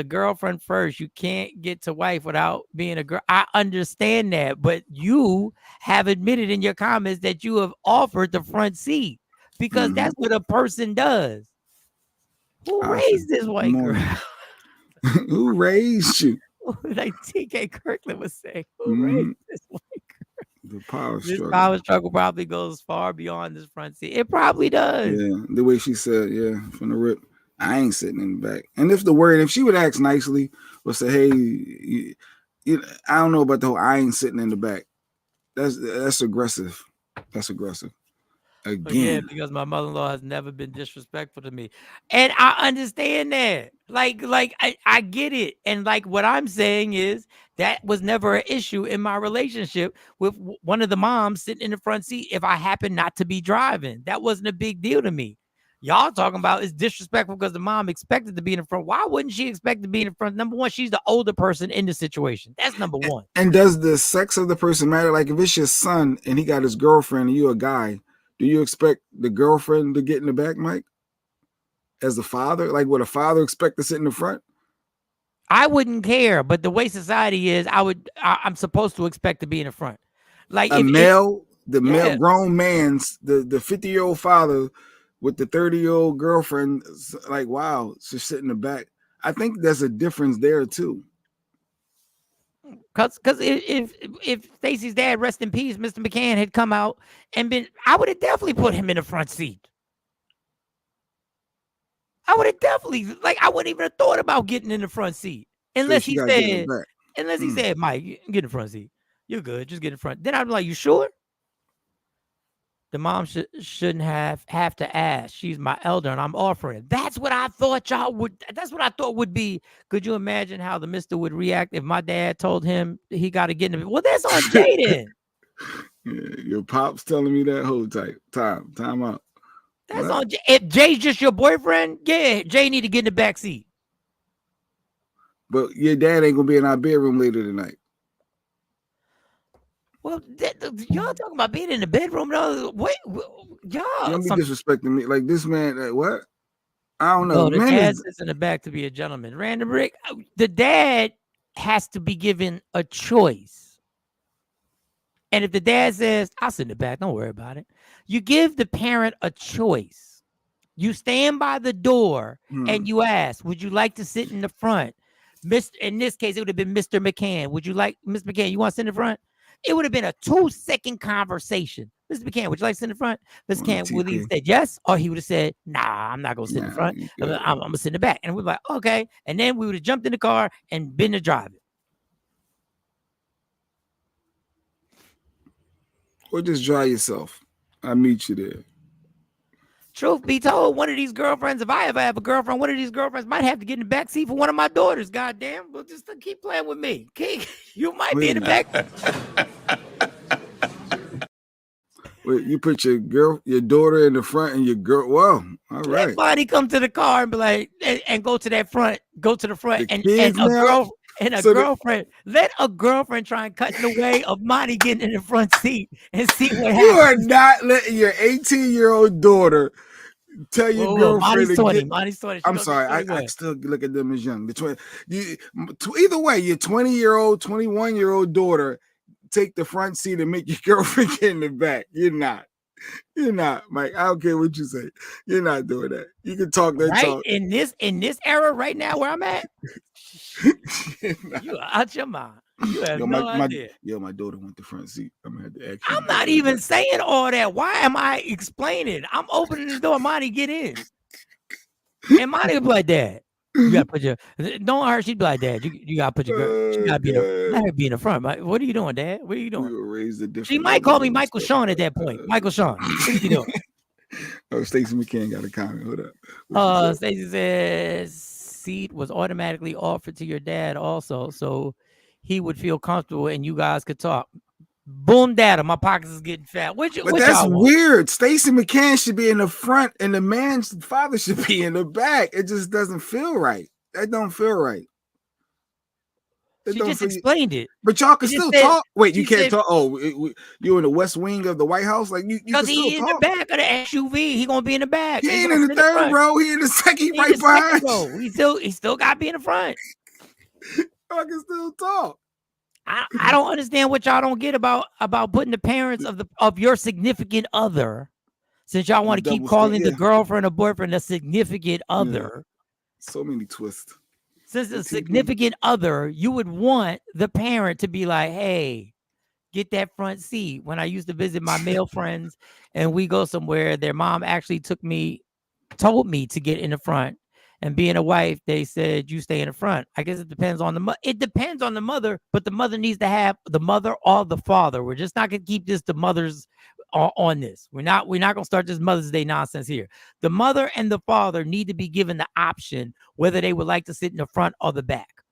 Speaker 3: girlfriend first. You can't get to wife without being a girl. I understand that, but you have admitted in your comments that you have offered the front seat because that's what a person does. Who raised this white girl?
Speaker 4: Who raised you?
Speaker 3: Like TK Kirkland was saying, who raised this white girl?
Speaker 4: The power struggle.
Speaker 3: This power struggle probably goes far beyond this front seat. It probably does.
Speaker 4: Yeah, the way she said, from the rip, I ain't sitting in the back. And if she would ask nicely or say, hey, I don't know about the whole I ain't sitting in the back. That's aggressive. That's aggressive. Again.
Speaker 3: Yeah, because my mother-in-law has never been disrespectful to me. And I understand that. Like I get it. And like what I'm saying is that was never an issue in my relationship with one of the moms sitting in the front seat if I happen not to be driving. That wasn't a big deal to me. Y'all talking about is disrespectful because the mom expected to be in the front. Why wouldn't she expect to be in the front? Number one, she's the older person in the situation. That's number one.
Speaker 4: And does the sex of the person matter? Like if it's your son and he got his girlfriend and you're a guy, do you expect the girlfriend to get in the back, Mike? As the father? Like would a father expect to sit in the front?
Speaker 3: I wouldn't care, but the way society is, I'm supposed to expect to be in the front. Like
Speaker 4: male grown man's the 50-year-old father with the 30-year-old girlfriend, like wow, just sit in the back. I think there's a difference there too.
Speaker 3: Because if Stacey's dad, rest in peace, Mr. McCann, had come out and I would have definitely put him in the front seat. I would have definitely, I wouldn't even have thought about getting in the front seat. Unless he said, Mike, get in the front seat. You're good. Just get in front. Then I'd be like, you sure? The mom shouldn't have to ask. She's my elder and I'm offering. That's what I thought that's what I thought would be. Could you imagine how the mister would react if my dad told him he got to get in the, well, that's on Jaden.
Speaker 4: Yeah, your pop's telling me that whole time out.
Speaker 3: That's on if Jay's just your boyfriend, yeah, Jay need to get in the back seat.
Speaker 4: But your dad ain't gonna be in our bedroom later tonight.
Speaker 3: Well, y'all talking about being in the bedroom? No, wait, y'all
Speaker 4: don't be disrespecting me like this, man. What? I don't know.
Speaker 3: No, the dad sits in the back to be a gentleman. Random Rick, the dad has to be given a choice. And if the dad says, I'll sit in the back, don't worry about it. You give the parent a choice. You stand by the door and you ask, would you like to sit in the front? In this case, it would have been Mr. McCann. Would you like, Mr. McCann, you want to sit in the front? It would have been a 2-second conversation. Mr. McCann, would you like to sit in the front? Mr. McCann would have said yes, or he would have said, nah, I'm not going to sit in the front. I'm going to sit in the back. And we'd be like, okay. And then we would have jumped in the car and been to drive it.
Speaker 4: Or just drive yourself. I'll meet you there.
Speaker 3: Truth be told, one of these girlfriends, if I ever have a girlfriend, one of these girlfriends might have to get in the back seat for one of my daughters. Goddamn, but just keep playing with me. You might be in the back.
Speaker 4: Wait, you put your daughter in the front and your girl. Well, all right.
Speaker 3: Let Bonnie come to the car and be like, and go to that front, go to the front, and a girlfriend. Let a girlfriend try and cut in the way of Monty getting in the front seat and see what happens.
Speaker 4: You are not letting your 18-year-old daughter tell your girlfriend.
Speaker 3: Monty's 20.
Speaker 4: I'm sorry. I still look at them as young. Either way, your 20-year-old, 21-year-old daughter take the front seat and make your girlfriend get in the back. You're not, Mike. I don't care what you say. You're not doing that. You can talk that talk.
Speaker 3: In this era right now where I'm at, you are out your mind. You have no idea.
Speaker 4: My daughter went the front seat. I'm gonna have to ask.
Speaker 3: I'm not even saying all that. Why am I explaining? I'm opening the door. Monty, get in. And Monty will be like, Dad, you gotta put your. Don't her. She'd be like, Dad, you gotta put your girl. She gotta be let her be in the front. What are you doing, Dad? What are you doing?
Speaker 4: Raise the
Speaker 3: she might call me Michael Sean at that point. Michael Sean. What are you doing?
Speaker 4: Oh, Stacey McCann got a comment. Hold up.
Speaker 3: Stacey says seat was automatically offered to your dad also, so he would feel comfortable and you guys could talk. Boom, data. My pockets is getting fat. But
Speaker 4: that's weird. Stacey McCann should be in the front and the man's father should be in the back. It just doesn't feel right. That don't feel right.
Speaker 3: She just explained it.
Speaker 4: But y'all can still talk. Wait, you can't talk. Oh, you're in the West Wing of the White House? Like you can still
Speaker 3: in the back of the SUV. He gonna be in the back.
Speaker 4: He ain't in the third row. He in the second, right behind.
Speaker 3: He still got to be in the front.
Speaker 4: I can still talk.
Speaker 3: I don't understand what y'all don't get about putting the parents of your significant other, since y'all want to keep calling the girlfriend or boyfriend a significant other.
Speaker 4: So many twists.
Speaker 3: Since a significant other, you would want the parent to be like, hey, get that front seat. When I used to visit my male friends and we go somewhere, their mom actually told me to get in the front. And being a wife, they said, you stay in the front. I guess it depends on the mother. It depends on the mother, but the mother needs to have the mother or the father. We're just not going to keep this the mothers on this. We're not going to start this Mother's Day nonsense here. The mother and the father need to be given the option whether they would like to sit in the front or the back.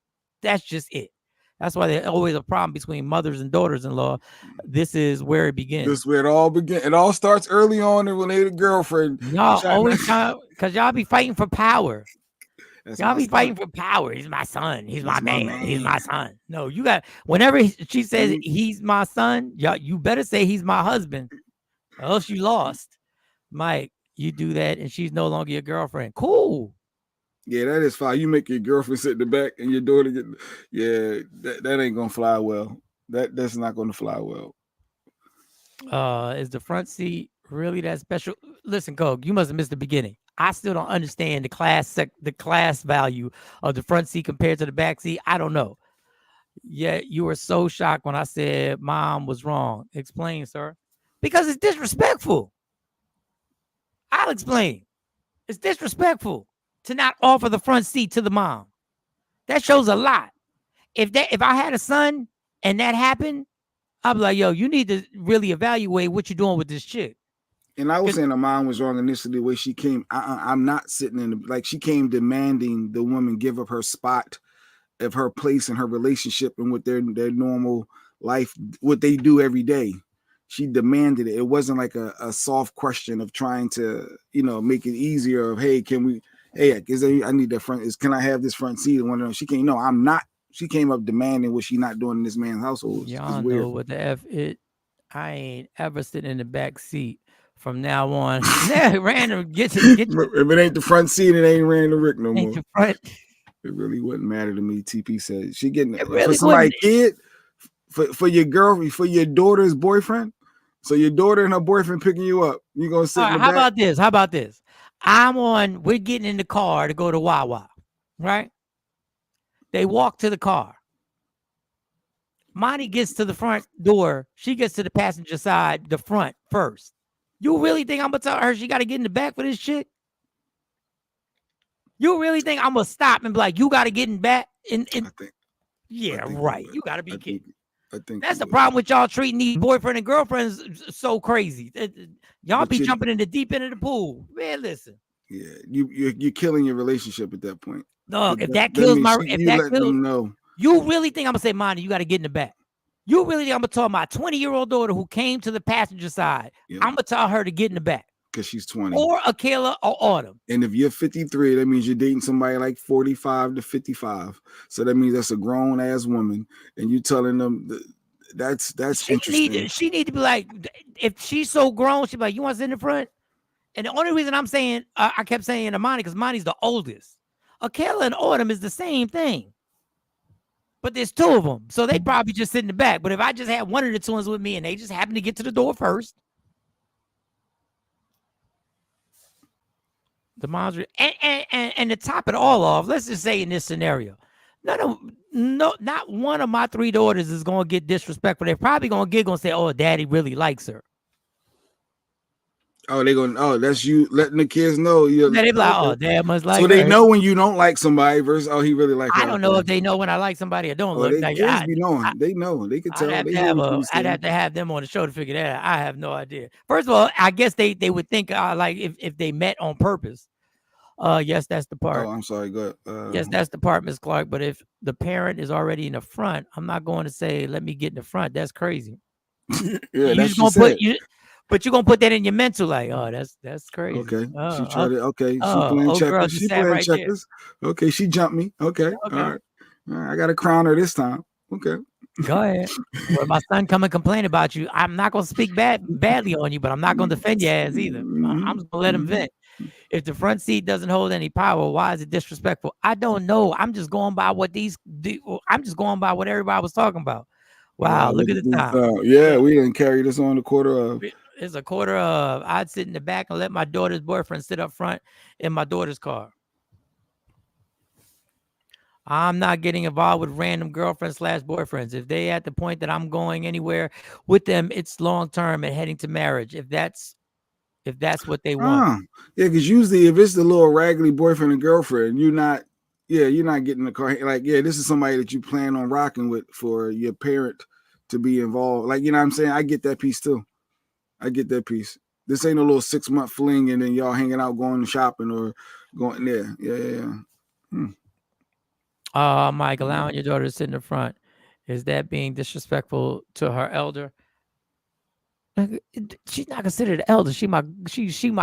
Speaker 3: That's just it. That's why there's always a problem between mothers and daughters-in-law. This is where it begins.
Speaker 4: This is where it all begins. It all starts early on when they're the girlfriend.
Speaker 3: Y'all always because y'all be fighting for power. Y'all be fighting for power. He's my son. He's my man. He's my son. No, you got whenever she says he's my son, you better say he's my husband. Or else you lost. Mike, you do that and she's no longer your girlfriend. Cool.
Speaker 4: Yeah, that is fine. You make your girlfriend sit in the back and your daughter get. Yeah, that ain't gonna fly well. That's not gonna fly well.
Speaker 3: Is the front seat really that special? Listen, Coke, you must have missed the beginning. I still don't understand the class value of the front seat compared to the back seat. I don't know. Yeah, you were so shocked when I said mom was wrong. Explain, sir. Because it's disrespectful. I'll explain. It's disrespectful to not offer the front seat to the mom. That shows a lot. If I had a son and that happened, I'd be like, yo, you need to really evaluate what you're doing with this chick.
Speaker 4: And I was saying the mom was wrong initially the way she came. I'm not sitting in she came demanding the woman give up her spot of her place in her relationship and with their normal life, what they do every day. She demanded it. It wasn't like a soft question of trying to, make it easier of, hey, I need that front. Can I have this front seat? And one of them, she came, no, I'm not. She came up demanding what she not doing in this man's household.
Speaker 3: Y'all know what the F it. I ain't ever sitting in the back seat from now on. Random get
Speaker 4: if it ain't the front seat, it ain't Random Rick no more.
Speaker 3: The front.
Speaker 4: It really wouldn't matter to me. TP said she getting it
Speaker 3: really
Speaker 4: for somebody kid. for your girl, for your daughter's boyfriend. So your daughter and her boyfriend picking you up. You gonna sit
Speaker 3: All
Speaker 4: in
Speaker 3: right,
Speaker 4: the
Speaker 3: how
Speaker 4: back?
Speaker 3: about this? How about this? We're getting in the car to go to Wawa, right? They walk to the car. Monty gets to the front door. She gets to the passenger side, the front first. You really think I'm gonna tell her she got to get in the back for this shit? You really think I'm gonna stop and be like, you got to get in back?
Speaker 4: I think
Speaker 3: Right.
Speaker 4: would.
Speaker 3: You got to be kidding.
Speaker 4: I think
Speaker 3: That's
Speaker 4: you
Speaker 3: the
Speaker 4: would.
Speaker 3: problem with y'all treating these boyfriend and girlfriends so crazy. Y'all
Speaker 4: But
Speaker 3: be
Speaker 4: you-
Speaker 3: jumping in the deep end of the pool. Man, listen.
Speaker 4: Yeah, you're killing your relationship at that point.
Speaker 3: Dog, if that kills
Speaker 4: means
Speaker 3: my, if
Speaker 4: you
Speaker 3: that
Speaker 4: let
Speaker 3: kills,
Speaker 4: them know.
Speaker 3: you really think I'm gonna say, Monty, you got to get in the back? You really think I'm gonna tell my 20-year-old daughter who came to the passenger side,
Speaker 4: Yeah.
Speaker 3: I'm gonna tell her to get in the back?
Speaker 4: Because she's 20.
Speaker 3: Or Akela or Autumn.
Speaker 4: And if you're 53, that means you're dating somebody like 45 to 55. So that means that's a grown ass woman, and you telling them that's interesting.
Speaker 3: She need to be like, if she's so grown, she be like, you want to sit in the front? And the only reason I'm saying, I kept saying to Monty, because Monty's the oldest. Akela and Autumn is the same thing. But there's two of them. So they probably just sit in the back. But if I just had one of the twins with me and they just happen to get to the door first, the moms and to top it all off, let's just say in this scenario, not one of my three daughters is gonna get disrespectful. They're probably gonna giggle and say, "Oh, daddy really likes her."
Speaker 4: Oh, they going, oh, that's you letting the kids know. You're,
Speaker 3: They be like, "Oh, dad must like
Speaker 4: so
Speaker 3: her."
Speaker 4: they know when you don't like somebody versus, oh, he really like her.
Speaker 3: I don't know if they know when I like somebody or don't.
Speaker 4: Oh,
Speaker 3: Look,
Speaker 4: they
Speaker 3: like,
Speaker 4: kids be knowing. They know. They can tell.
Speaker 3: I'd have to have them on the show to figure that out. I have no idea. First of all, I guess they would think like if they met on purpose. Yes, that's the part.
Speaker 4: Oh, I'm sorry. Go ahead.
Speaker 3: Yes, that's the part, Ms. Clark. But if the parent is already in the front, I'm not going to say, let me get in the front. That's crazy.
Speaker 4: Yeah, that's
Speaker 3: gonna put you, but you're gonna put that in your mental, like, oh, that's crazy.
Speaker 4: Okay.
Speaker 3: Oh,
Speaker 4: She tried it. Okay. She
Speaker 3: oh,
Speaker 4: playing
Speaker 3: old girl
Speaker 4: checkers.
Speaker 3: just
Speaker 4: She
Speaker 3: sat
Speaker 4: playing
Speaker 3: right there.
Speaker 4: checkers. Okay. She jumped me. Okay.
Speaker 3: Okay.
Speaker 4: All right. I got to crown her this time. Okay.
Speaker 3: Go ahead. When my son come and complain about you, I'm not gonna speak badly on you, but I'm not gonna defend your ass either. I'm just gonna let him vent. If the front seat doesn't hold any power, why is it disrespectful? I don't know. I'm just going by I'm just going by what everybody was talking about. Wow, look at the time.
Speaker 4: Yeah, we didn't carry this on the quarter of.
Speaker 3: It's a quarter of. I'd sit in the back and let my daughter's boyfriend sit up front in my daughter's car. I'm not getting involved with random girlfriends / boyfriends. If they at the point that I'm going anywhere with them, it's long term and heading to marriage. If that's what they want.
Speaker 4: Yeah, because usually if it's the little raggedy boyfriend and girlfriend, you're not getting in the car. Like, yeah, this is somebody that you plan on rocking with for your parent to be involved. Like, you know what I'm saying? I get that piece too. I get that piece. This ain't a little 6-month fling and then y'all hanging out, going shopping or going there. Yeah.
Speaker 3: Mike, allowing your daughter to sit in the front, is that being disrespectful to her elder? She's not considered an elder. She my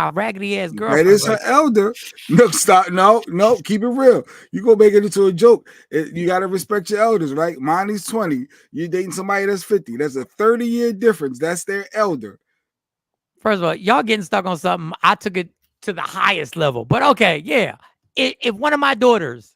Speaker 3: raggedy ass girlfriend.
Speaker 4: That is her elder. No, stop. No, keep it real. You go make it into a joke. You got to respect your elders, right? Monty's 20. You're dating somebody that's 50. That's a 30-year difference. That's their elder.
Speaker 3: First of all, y'all getting stuck on something. I took it to the highest level. But okay, yeah. If one of my daughters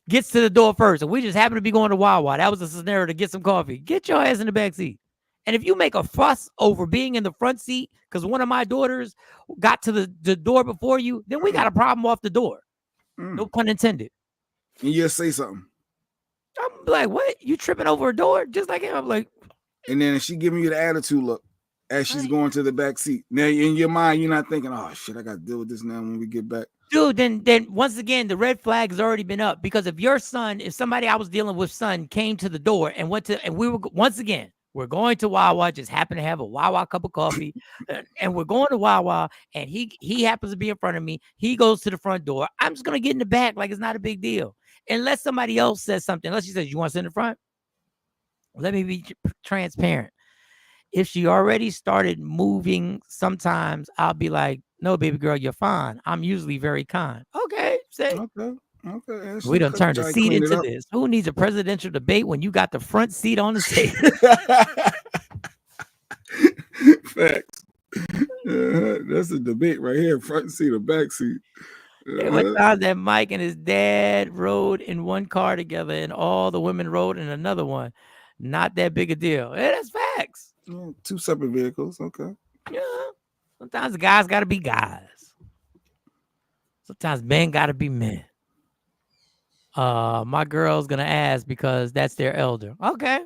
Speaker 3: gets to the door first and we just happen to be going to Wawa, that was a scenario to get some coffee, get your ass in the back seat. And if you make a fuss over being in the front seat because one of my daughters got to the door before you, then we got a problem off the door. No pun intended.
Speaker 4: And you'll say something.
Speaker 3: I'm like, what? You tripping over a door? Just like him. I'm like.
Speaker 4: And then she giving you the attitude look as she's going to the back seat. Now in your mind, you're not thinking, oh shit, I got to deal with this now when we get back.
Speaker 3: Dude, then once again, the red flag has already been up. Because if somebody I was dealing with son came to the door and we were, once again, we're going to Wawa, just happen to have a Wawa cup of coffee, and we're going to Wawa, and he happens to be in front of me. He goes to the front door. I'm just going to get in the back like it's not a big deal. Unless somebody else says something, unless she says, you want to sit in the front? Let me be transparent. If she already started moving, sometimes I'll be like, no, baby girl, you're fine. I'm usually very kind. Okay.
Speaker 4: Okay.
Speaker 3: We done turned the seat into this. Who needs a presidential debate when you got the front seat on the stage?
Speaker 4: Facts. That's a debate right here. Front seat or back seat.
Speaker 3: What time that Mike and his dad rode in one car together and all the women rode in another one. not that big a deal. Yeah, that's facts.
Speaker 4: Yeah, 2 separate vehicles. Okay.
Speaker 3: Yeah. Sometimes the guys got to be guys. Sometimes men got to be men. My girl's going to ask because that's their elder. Okay.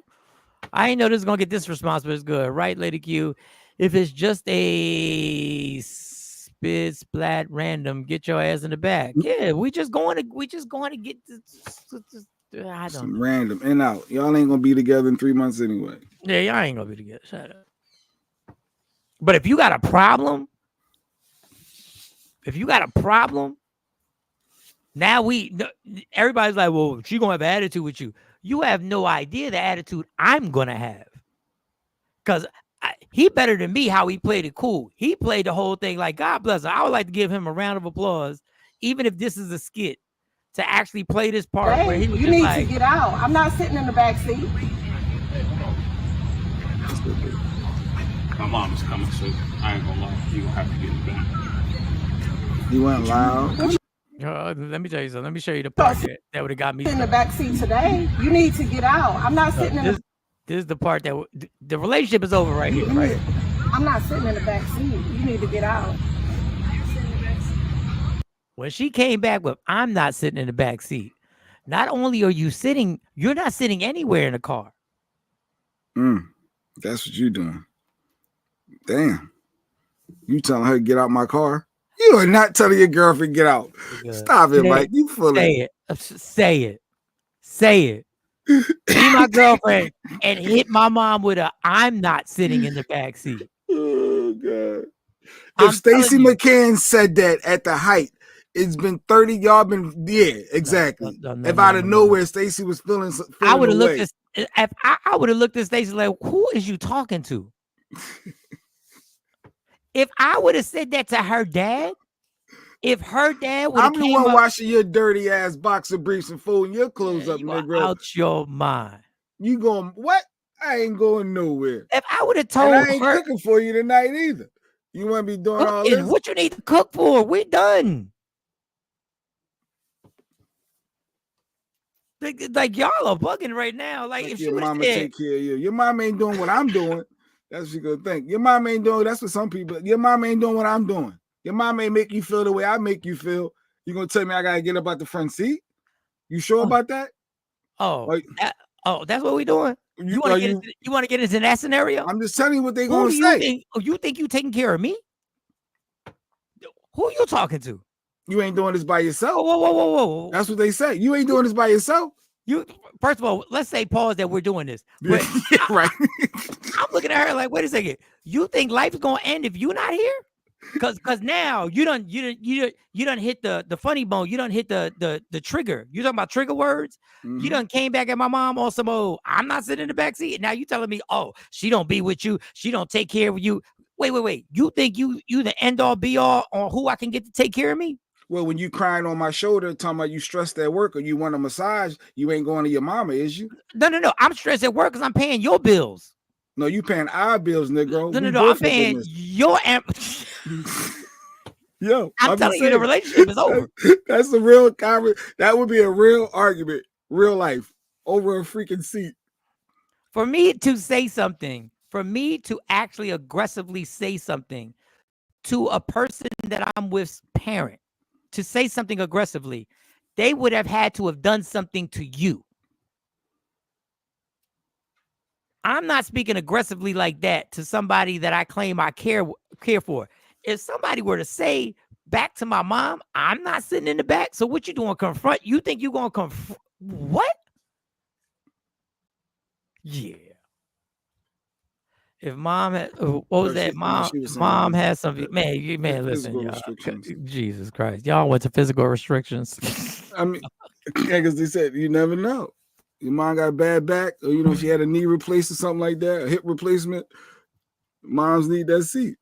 Speaker 3: I ain't know this is going to get this response, but it's good. Right, Lady Q? If it's just a spit splat random, get your ass in the back. Yeah, we just going to get this. I don't know.
Speaker 4: Random in out. Y'all ain't gonna be together in 3 months anyway.
Speaker 3: Yeah, y'all ain't gonna be together. Shut up. But if you got a problem, now everybody's like, well, she gonna have an attitude with you. You have no idea the attitude I'm gonna have. Because he better than me how he played it cool. He played the whole thing like, God bless her. I would like to give him a round of applause, even if this is a skit, to actually play this part where he was
Speaker 7: you
Speaker 3: just
Speaker 7: need
Speaker 3: like,
Speaker 7: to get out. I'm not sitting in the back seat.
Speaker 6: My mom's coming, so I ain't gonna lie. You gonna have to get in the back.
Speaker 4: You went loud.
Speaker 3: let me tell you something. Let me show you the part that would have got me
Speaker 7: In the back seat today. You need to get out. I'm not sitting in the
Speaker 3: This is the part that the relationship is over right here, right?
Speaker 7: I'm not sitting in the back seat. You need to get out.
Speaker 3: When she came back with, I'm not sitting in the back seat. Not only are you sitting, you're not sitting anywhere in the car.
Speaker 4: That's what you doing. Damn. You telling her to get out my car? You are not telling your girlfriend get out. Stop it, Mike. You full of
Speaker 3: it. Say it. Say it. Be my girlfriend and hit my mom with a, I'm not sitting in the back seat.
Speaker 4: Oh, God. If Stacey McCann said that at the height, it's been 30. Y'all been, yeah, exactly. If out of nowhere, Stacey was feeling
Speaker 3: I would have looked at, if I would have looked at Stacey like, who is you talking to? If I would have said that to her dad, if her dad would have
Speaker 4: I'm the one washing your dirty ass boxer briefs and folding your clothes up, nigga.
Speaker 3: Out your mind.
Speaker 4: You going, what? I ain't going nowhere.
Speaker 3: If I would have told
Speaker 4: and I ain't
Speaker 3: her,
Speaker 4: cooking for you tonight either. You want to be doing all this?
Speaker 3: What you need to cook for? We're done. Like y'all are bugging right now. Like if
Speaker 4: your mama take care of you. Your mom ain't doing what I'm doing. That's what you gonna think. Your mom ain't doing. That's what some people. Your mom ain't doing what I'm doing. Your mom ain't make you feel the way I make you feel. You gonna tell me I gotta get up out the front seat? You sure about that?
Speaker 3: That's what we doing. You want to get into that scenario?
Speaker 4: I'm just telling you what they gonna say.
Speaker 3: You think you taking care of me? Who are you talking to?
Speaker 4: You ain't doing this by yourself.
Speaker 3: Whoa.
Speaker 4: That's what they say. You ain't doing this by yourself.
Speaker 3: First of all, let's say pause that we're doing this.
Speaker 4: Yeah, right.
Speaker 3: I'm looking at her like, wait a second. You think life is gonna end if you're not here? Cause now you done hit the funny bone. You done hit the trigger. You talking about trigger words? Mm-hmm. You done came back at my mom on some I'm not sitting in the back seat. Now you telling me, she don't be with you. She don't take care of you. Wait. You think you the end all be all on who I can get to take care of me?
Speaker 4: Well, when you crying on my shoulder, talking about you stressed at work or you want a massage, you ain't going to your mama, is you?
Speaker 3: No. I'm stressed at work because I'm paying your bills.
Speaker 4: No, you paying our bills, Negro.
Speaker 3: No. I'm paying your
Speaker 4: Yo,
Speaker 3: I'm telling you, the relationship is over.
Speaker 4: That's a real comment. That would be a real argument, real life, over a freaking seat.
Speaker 3: For me to say something, for me to actually aggressively say something to a person that I'm with's parent, to say something aggressively, they would have had to have done something to you. I'm not speaking aggressively like that to somebody that I claim I care for. If somebody were to say back to my mom, I'm not sitting in the back. So what you doing? Confront? You think you're going to confront? What? Yeah. If mom had, what was that? Mom has something. Man, listen, y'all. Jesus Christ. Y'all went to physical restrictions.
Speaker 4: I mean, because they said you never know. Your mom got a bad back, or she had a knee replaced or something like that, a hip replacement. Moms need that seat.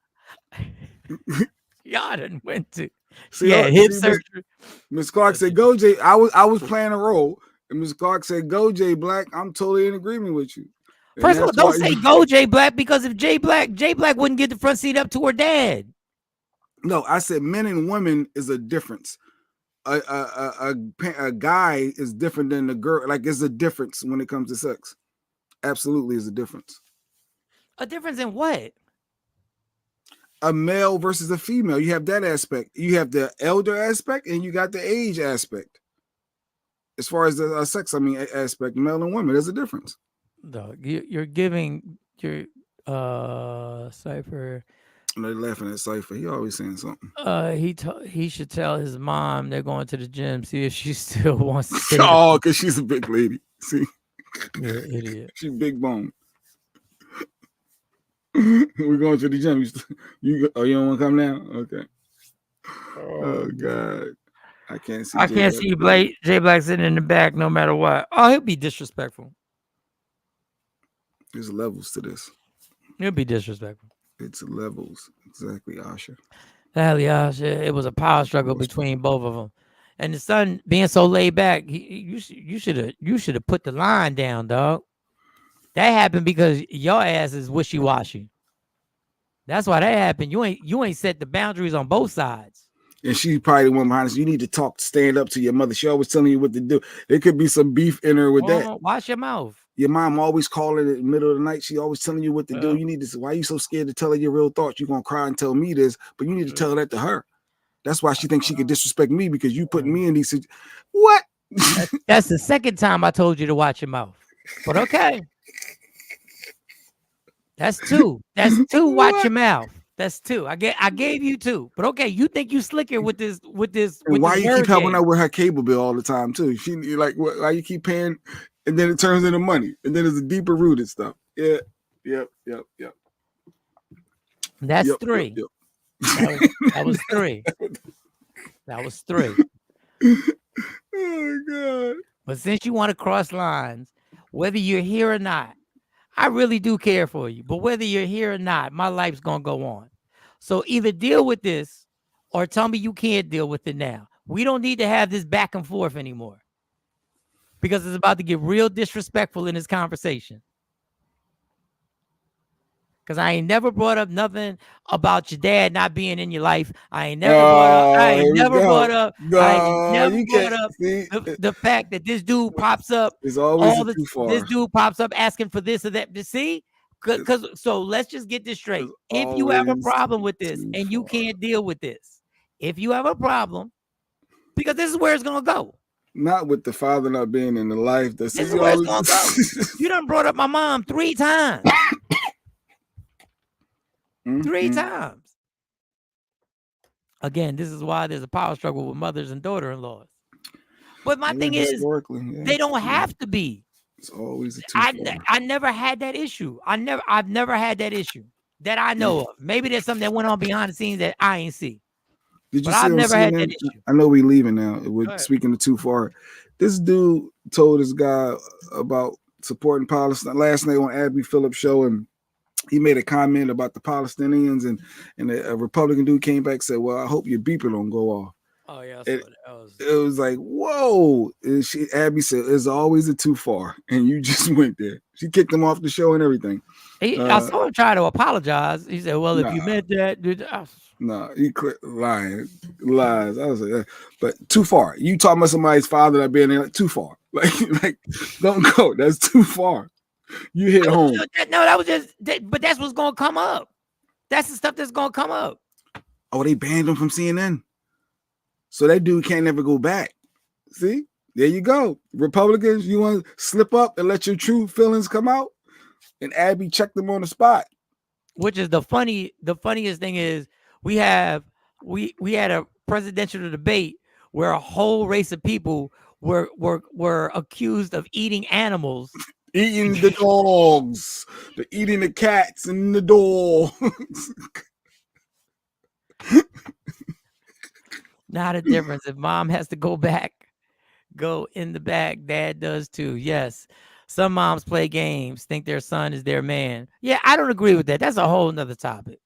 Speaker 3: Y'all didn't went to. Hip surgery.
Speaker 4: Miss Clark said, "Go Jay." I was playing a role, and Miss Clark said, "Go Jay Black." I'm totally in agreement with you.
Speaker 3: First of all, don't say go Jay Black, because if Jay Black wouldn't get the front seat up to her dad.
Speaker 4: No, I said men and women is a difference. A guy is different than a girl. Like, it's a difference when it comes to sex. Absolutely is a difference.
Speaker 3: A difference in what?
Speaker 4: A male versus a female. You have that aspect. You have the elder aspect, and you got the age aspect. As far as the sex, aspect, male and women, there's a difference.
Speaker 3: Dog, you're giving your Cypher.
Speaker 4: And they're laughing at Cypher. He always saying something.
Speaker 3: He should tell his mom they're going to the gym, see if she still wants to stay.
Speaker 4: Oh, because she's a big lady. See,
Speaker 3: you're an idiot.
Speaker 4: She's big bone. We're going to the gym. You don't want to come now? Okay. Oh God, I can't see.
Speaker 3: I can't see Jay Black sitting in the back no matter what. Oh, he'll be disrespectful.
Speaker 4: There's levels to this.
Speaker 3: He'll be disrespectful.
Speaker 4: It's levels. Exactly, Asha.
Speaker 3: Hell yeah, it was a power struggle between both of them. And the son being so laid back, you should have put the line down, dog. That happened because your ass is wishy-washy. That's why that happened. You ain't set the boundaries on both sides.
Speaker 4: And she probably the one behind us. You need to stand up to your mother. She always telling you what to do. There could be some beef in her with that.
Speaker 3: Watch your mouth.
Speaker 4: Your mom always calling in the middle of the night. She always telling you what to do. You need to. Why are you so scared to tell her your real thoughts? You're gonna cry and tell me this, but you need to tell that to her. That's why she thinks she could disrespect me because you putting me in these. What?
Speaker 3: That's the second time I told you to watch your mouth. But okay. That's two. That's two. Watch your mouth. That's two. I gave you two. But okay, you think you slicker with this.
Speaker 4: And why you keep helping her with her cable bill all the time too? She like why you keep paying, and then it turns into money, and then it's a deeper rooted stuff. Yeah. Yep.
Speaker 3: That's three.
Speaker 4: Yep.
Speaker 3: That was three. That was three.
Speaker 4: Oh God.
Speaker 3: But since you want to cross lines, whether you're here or not, I really do care for you. But whether you're here or not, my life's going to go on. So either deal with this or tell me you can't deal with it now. We don't need to have this back and forth anymore because it's about to get real disrespectful in this conversation. Because I ain't never brought up nothing about your dad not being in your life. I ain't never brought up the fact that this dude pops up.
Speaker 4: It's always too far.
Speaker 3: This dude pops up asking for this or that. To see? So let's just get this straight. If you have a problem with this and you can't deal with this, if you have a problem, because this is where it's going to go.
Speaker 4: Not with the father not being in the life.
Speaker 3: This is where it's going to go. You done brought up my mom 3 times. 3 times. Again, this is why there's a power struggle with mothers and daughter-in-laws. But my thing is, they don't have to be.
Speaker 4: It's always a
Speaker 3: I never had that issue. I've never had that issue that I know of. Maybe there's something that went on behind the scenes that I ain't see.
Speaker 4: Did you
Speaker 3: but
Speaker 4: see
Speaker 3: I've never had that issue.
Speaker 4: I know we leaving now. We're speaking to Too Far. This dude told this guy about supporting Palestine last night on Abby Phillips' show, and he made a comment about the Palestinians, and a Republican dude came back and said, "Well, I hope your beeper don't go off."
Speaker 3: Oh yeah,
Speaker 4: it was like, whoa. And Abby said, "It's always a too far," and you just went there. She kicked him off the show and everything.
Speaker 3: I saw him try to apologize. He said, "Well, if you meant that."
Speaker 4: He lies. I was like, but too far. You talking about somebody's father that being there, too far. Like, don't go. That's too far. You hit home.
Speaker 3: No, that was just. But that's what's gonna come up. That's the stuff that's gonna come up.
Speaker 4: Oh, they banned him from CNN, so that dude can't never go back. See, there you go. Republicans, you want to slip up and let your true feelings come out, and Abby checked them on the spot.
Speaker 3: Which is the funniest thing is we had a presidential debate where a whole race of people were accused of eating animals.
Speaker 4: Eating the dogs, eating the cats and the dogs.
Speaker 3: Not a difference. If mom has to go in the back, dad does too. Yes. Some moms play games, think their son is their man. Yeah, I don't agree with that. That's a whole nother topic.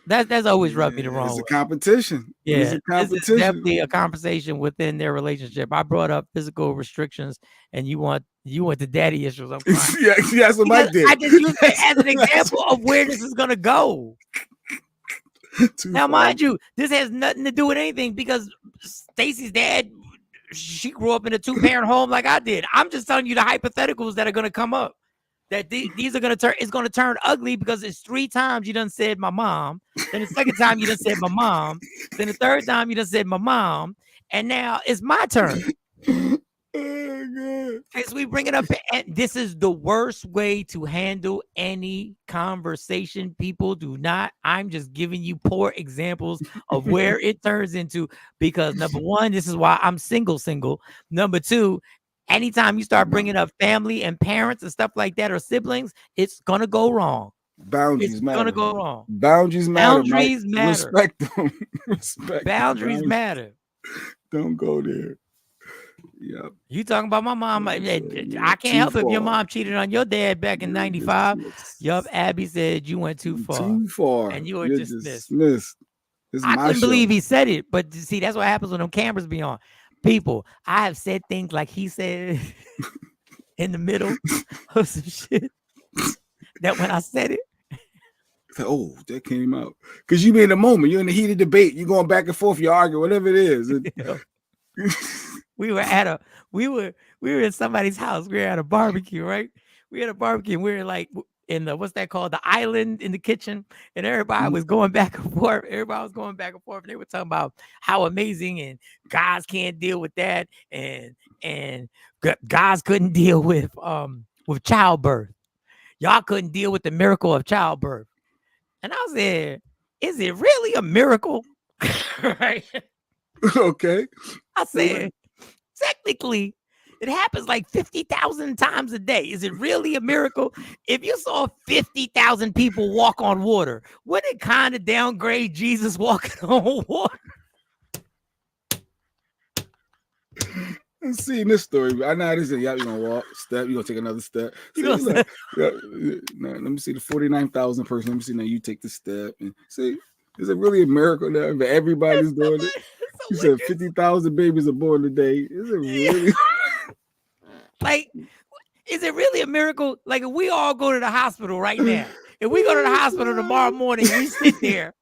Speaker 3: That's always rubbed me the wrong way.
Speaker 4: It's a competition.
Speaker 3: Yeah,
Speaker 4: it's a competition.
Speaker 3: This is definitely a conversation within their relationship. I brought up physical restrictions, and you want the daddy issues. I'm
Speaker 4: yeah, that's what I did.
Speaker 3: I just used it as an example of where this is gonna go. Now, mind you, this has nothing to do with anything because Stacy's dad, she grew up in a 2-parent home like I did. I'm just telling you the hypotheticals that are gonna come up. that these are gonna turn. It's gonna turn ugly because it's 3 times you done said my mom. Then the second time you done said my mom. Then the third time you done said my mom. And now it's my turn. As we bring it up, and this is the worst way to handle any conversation. People do not. I'm just giving you poor examples of where it turns into, because number one, this is why I'm single. Number two, anytime you start bringing up family and parents and stuff like that, or siblings, it's gonna go wrong.
Speaker 4: Boundaries matter.
Speaker 3: It's gonna go wrong.
Speaker 4: Boundaries matter.
Speaker 3: Boundaries matter.
Speaker 4: Respect them. Respect
Speaker 3: Boundaries
Speaker 4: them.
Speaker 3: matter.
Speaker 4: Don't go there. Yep.
Speaker 3: You talking about my mom? I can't help if your mom cheated on your dad back in '95. Yup, Abby said you went too far.
Speaker 4: Too far.
Speaker 3: And you were
Speaker 4: You're
Speaker 3: dismissed.
Speaker 4: I
Speaker 3: couldn't believe he said it, but see, that's what happens when them cameras be on. People, I have said things like he said in the middle of some shit that when I said it,
Speaker 4: oh, that came out because you in the moment. You're in the heated debate. You're going back and forth. You argue, whatever it is.
Speaker 3: we were in somebody's house. We were at a barbecue, right? We had a barbecue. And we were like in the, what's that called? The island in the kitchen. And everybody was going back and forth. Everybody was going back and forth. And they were talking about how amazing and guys can't deal with that. And guys couldn't deal with childbirth. Y'all couldn't deal with the miracle of childbirth. And I said, is it really a miracle? Right?
Speaker 4: Okay.
Speaker 3: I said, technically, it happens like 50,000 times a day. Is it really a miracle? If you saw 50,000 people walk on water, wouldn't it kind of downgrade Jesus walking on water?
Speaker 4: I'm seeing this story. I know this is you're gonna walk, step, you're gonna take another step. Let me see the 49,000 person. Let me see now you take the step and see, is it really a miracle now? But everybody's doing it. You said 50,000 babies are born today. Is it really?
Speaker 3: Like, is it really a miracle? Like, if we all go to the hospital right now, if we go to the hospital tomorrow morning, we sit there,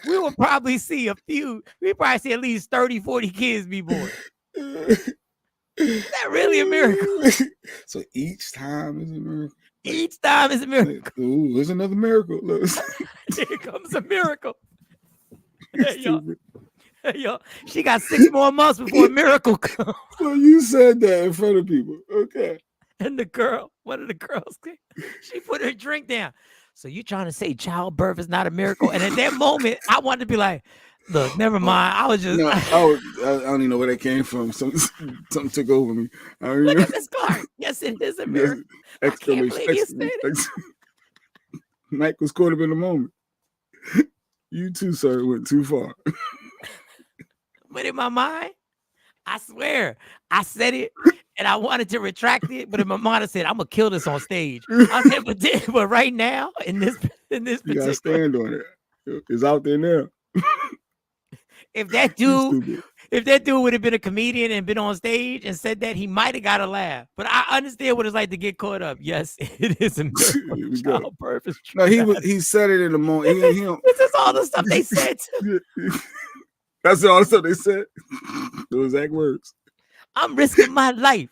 Speaker 3: we will probably see we probably see at least 30, 40 kids be born. Is that really a miracle?
Speaker 4: So each time is a miracle.
Speaker 3: Each time is a miracle.
Speaker 4: Ooh, there's another miracle.
Speaker 3: Here comes a miracle. Hey, yo, she got 6 more months before a miracle comes.
Speaker 4: Well, you said that in front of people. Okay.
Speaker 3: And one of the girls, she put her drink down. So you trying to say childbirth is not a miracle? And at that moment, I wanted to be like, look, never mind. I was just.
Speaker 4: No, I don't even know where that came from. Something took over me.
Speaker 3: Look at Miss Clark. Yes, it is a miracle.
Speaker 4: Exclamation. Mike was caught up in the moment. You too, sir, went too far.
Speaker 3: But in my mind, I swear, I said it and I wanted to retract it. But in my mind, I said, I'm gonna kill this on stage. I said, but right now, in this
Speaker 4: you gotta stand on it. It's out there now.
Speaker 3: If that dude would have been a comedian and been on stage and said that, he might have got a laugh. But I understand what it's like to get caught up. Yes, it is a miracle. Childbirth is true.
Speaker 4: No, he said it in the moment.
Speaker 3: This is all the stuff they said.
Speaker 4: That's all the stuff they said. Those exact words.
Speaker 3: I'm risking my life.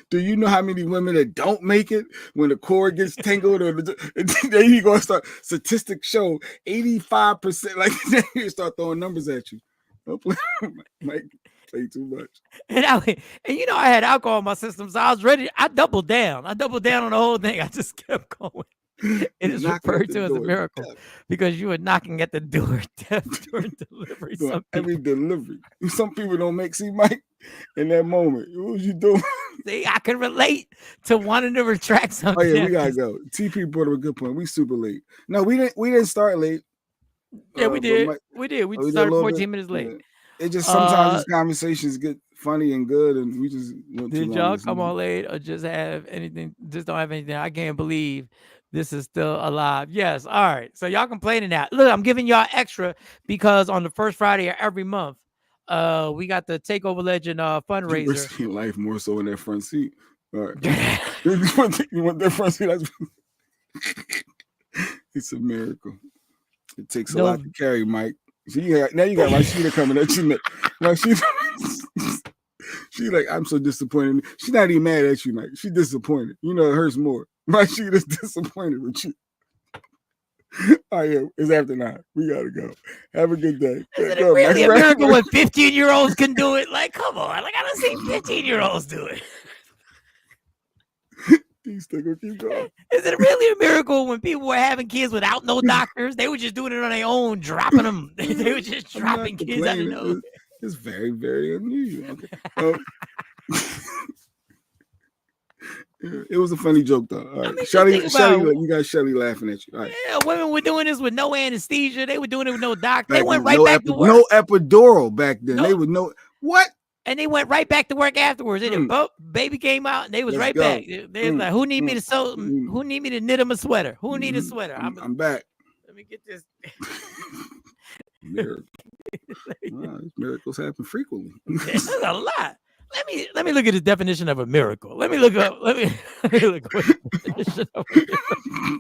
Speaker 4: Do you know how many women that don't make it when the cord gets tangled? Then you gonna start statistics show 85%. Like then you start throwing numbers at you. Don't play, Mike. Play too much.
Speaker 3: And you know I had alcohol in my system, so I was ready. I doubled down. On the whole thing. I just kept going. It is referred to as a miracle because you were knocking at the door of death during delivery.
Speaker 4: Every delivery. Some people don't make. See, Mike, in that moment, what was you doing?
Speaker 3: See, I can relate to wanting to retract something.
Speaker 4: Oh yeah, we gotta go. TP brought up a good point. We super late. No, we didn't start late.
Speaker 3: Yeah, we did. We started 14 minutes late.
Speaker 4: Yeah. It just sometimes these conversations get funny and good, and we just went too long.
Speaker 3: Did y'all come on late or just have anything? Just don't have anything. I can't believe this is still alive. Yes. All right. So y'all complaining now. Look, I'm giving y'all extra because on the first Friday of every month, we got the Takeover Legend fundraiser.
Speaker 4: You're risking life more so in that front seat. All right. You want that front seat? It's a miracle. It takes a lot to carry, Mike. Now you got Rashida coming at you. Rashida She like, I'm so disappointed. She's not even mad at you, Mike. She's disappointed. You know, it hurts more. Right? She just disappointed with you. All right, yeah, it's after 9. We gotta go. Have a good day.
Speaker 3: Is it really a miracle when 15-year-olds can do it? Like, come on. Like, I don't see 15-year-olds do it.
Speaker 4: He's still gonna keep going.
Speaker 3: Is it really a miracle when people were having kids without no doctors? They were just doing it on their own, dropping them. They were just dropping kids out of nowhere.
Speaker 4: It's very, very unusual. Okay. It was a funny joke, though. All right.
Speaker 3: I mean,
Speaker 4: Shelly,
Speaker 3: about,
Speaker 4: you got Shelly laughing at you. All right.
Speaker 3: Yeah, women were doing this with no anesthesia. They were doing it with no doctor.
Speaker 4: They
Speaker 3: went right back to work.
Speaker 4: No epidural back then. They would know what?
Speaker 3: And they went right back to work afterwards. And baby came out, and they was right back. They was like, "Who need me to sew? Who need me to knit him a sweater? Who need a sweater?"
Speaker 4: I'm back.
Speaker 3: Let me get this.
Speaker 4: Miracle. Wow, miracles happen frequently.
Speaker 3: That's a lot. Let me look at the definition of a miracle. Let me look up the definition of a miracle.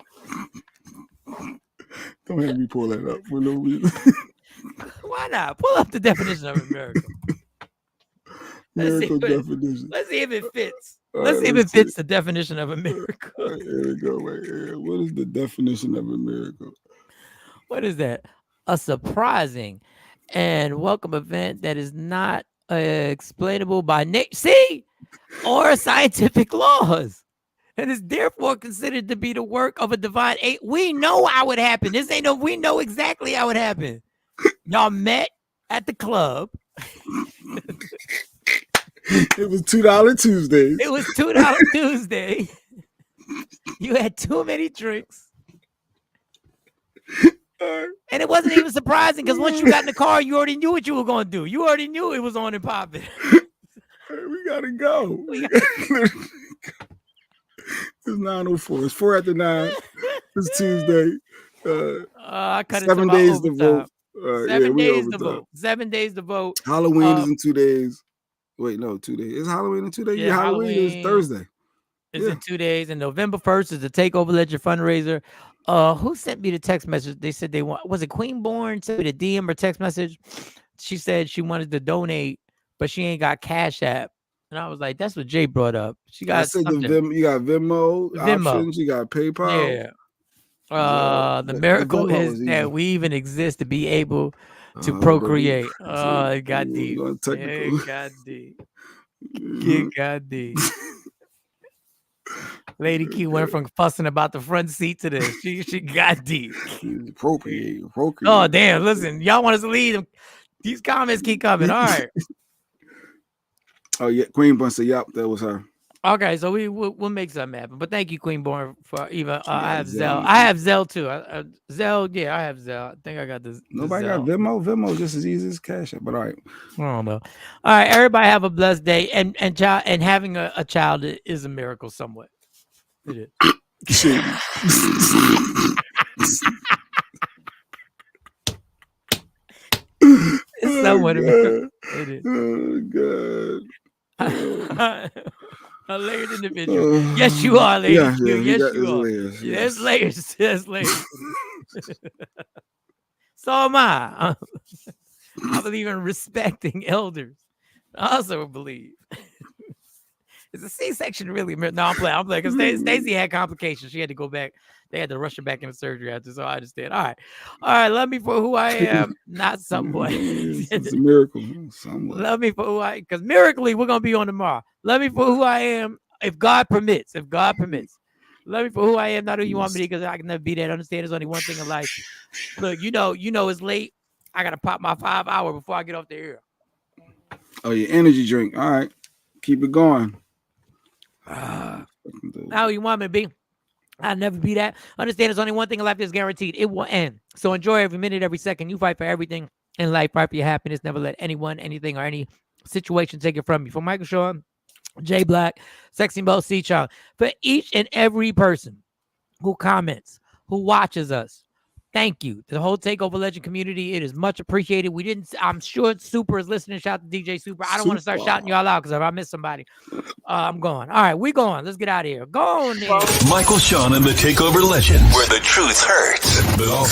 Speaker 4: Don't have me pull that up for no reason.
Speaker 3: Why not? Pull up the definition of a miracle.
Speaker 4: Miracle definition.
Speaker 3: Let's see if it fits. Let's see if it fits the definition of a miracle.
Speaker 4: Right, here we go. Right here. What is the definition of a miracle?
Speaker 3: What is that? A surprising and welcome event that is not explainable by or scientific laws, and is therefore considered to be the work of a divine aid. We know how it happened. We know exactly how it happened. Y'all met at the club.
Speaker 4: It was $2 Tuesdays.
Speaker 3: It was $2 Tuesday. You had too many drinks. And it wasn't even surprising because once you got in the car, you already knew what you were going to do. You already knew it was on and popping.
Speaker 4: We got to go. It's 9:04. It's 4 after 9. It's Tuesday.
Speaker 3: I cut
Speaker 4: 7 days to vote.
Speaker 3: 7 days to vote. 7 days to vote.
Speaker 4: Halloween is in 2 days. Wait, no, 2 days. Is Halloween in 2 days? Yeah, Halloween is Thursday.
Speaker 3: It's in 2 days. And November 1st is the Takeover Legend fundraiser. Who sent me the text message? They said they want. Was it Queen Born sent me the DM or text message? She said she wanted to donate, but she ain't got Cash App. And I was like, that's what Jay brought up. She got something.
Speaker 4: You got Venmo options. You got PayPal.
Speaker 3: Yeah. The miracle is that we even exist to be able to procreate. It got deep. It got deep. It got deep. Lady Q went from fussing about the front seat to this. She got deep.
Speaker 4: Procreate.
Speaker 3: Oh, damn. Listen, y'all want us to leave? These comments keep coming. All right.
Speaker 4: Oh, yeah. Queen Born said, yep, that was her.
Speaker 3: Okay, so we'll make something happen. But thank you, Queen Born, for even. I have Zelle. I have Zelle too. Zelle, yeah, I have Zelle. I think I got this.
Speaker 4: Nobody got Venmo. Venmo just as easy as Cash App. But all right.
Speaker 3: I don't know. All right, everybody have a blessed day. And having a child is a miracle somewhat. It is. It's somewhat a miracle. It is.
Speaker 4: Oh God.
Speaker 3: A layered individual. Yes, you are, lady.
Speaker 4: Yeah,
Speaker 3: yes, you are.
Speaker 4: Layers,
Speaker 3: There's layers. There's layers. So am I. I believe in respecting elders. I also believe. Is a C-section really? No, I'm playing. Because Stacey had complications. She had to go back. They had to rush her back into surgery after. So I understand. All right. Love me for who I am, not somewhat.
Speaker 4: It's a miracle. Somewhat.
Speaker 3: Love me for who I am. Because miraculously, we're going to be on tomorrow. Love me for who I am, if God permits. If God permits. Love me for who I am, not who you want me to, because I can never be that. Understand there's only one thing in life. Look, you know it's late. I got to pop my 5 hour before I get off the air.
Speaker 4: Oh, your energy drink. All right. Keep it going.
Speaker 3: How you want me to be? I'll never be that. Understand there's only one thing in life that's guaranteed. It will end. So enjoy every minute, every second. You fight for everything in life. Fight for your happiness. Never let anyone, anything, or any situation take it from you. For Michael Shaw, Jay Black, Sexy Mo, C-Chong, for each and every person who comments, who watches us, thank you. The whole Takeover Legend community, it is much appreciated. I'm sure Super is listening. Shout out to DJ Super. I don't want to start shouting y'all out because if I miss somebody, I'm going. All right, we going. Let's get out of here. Go on.
Speaker 1: Michael Shaw and the Takeover Legend, where the truth hurts, but also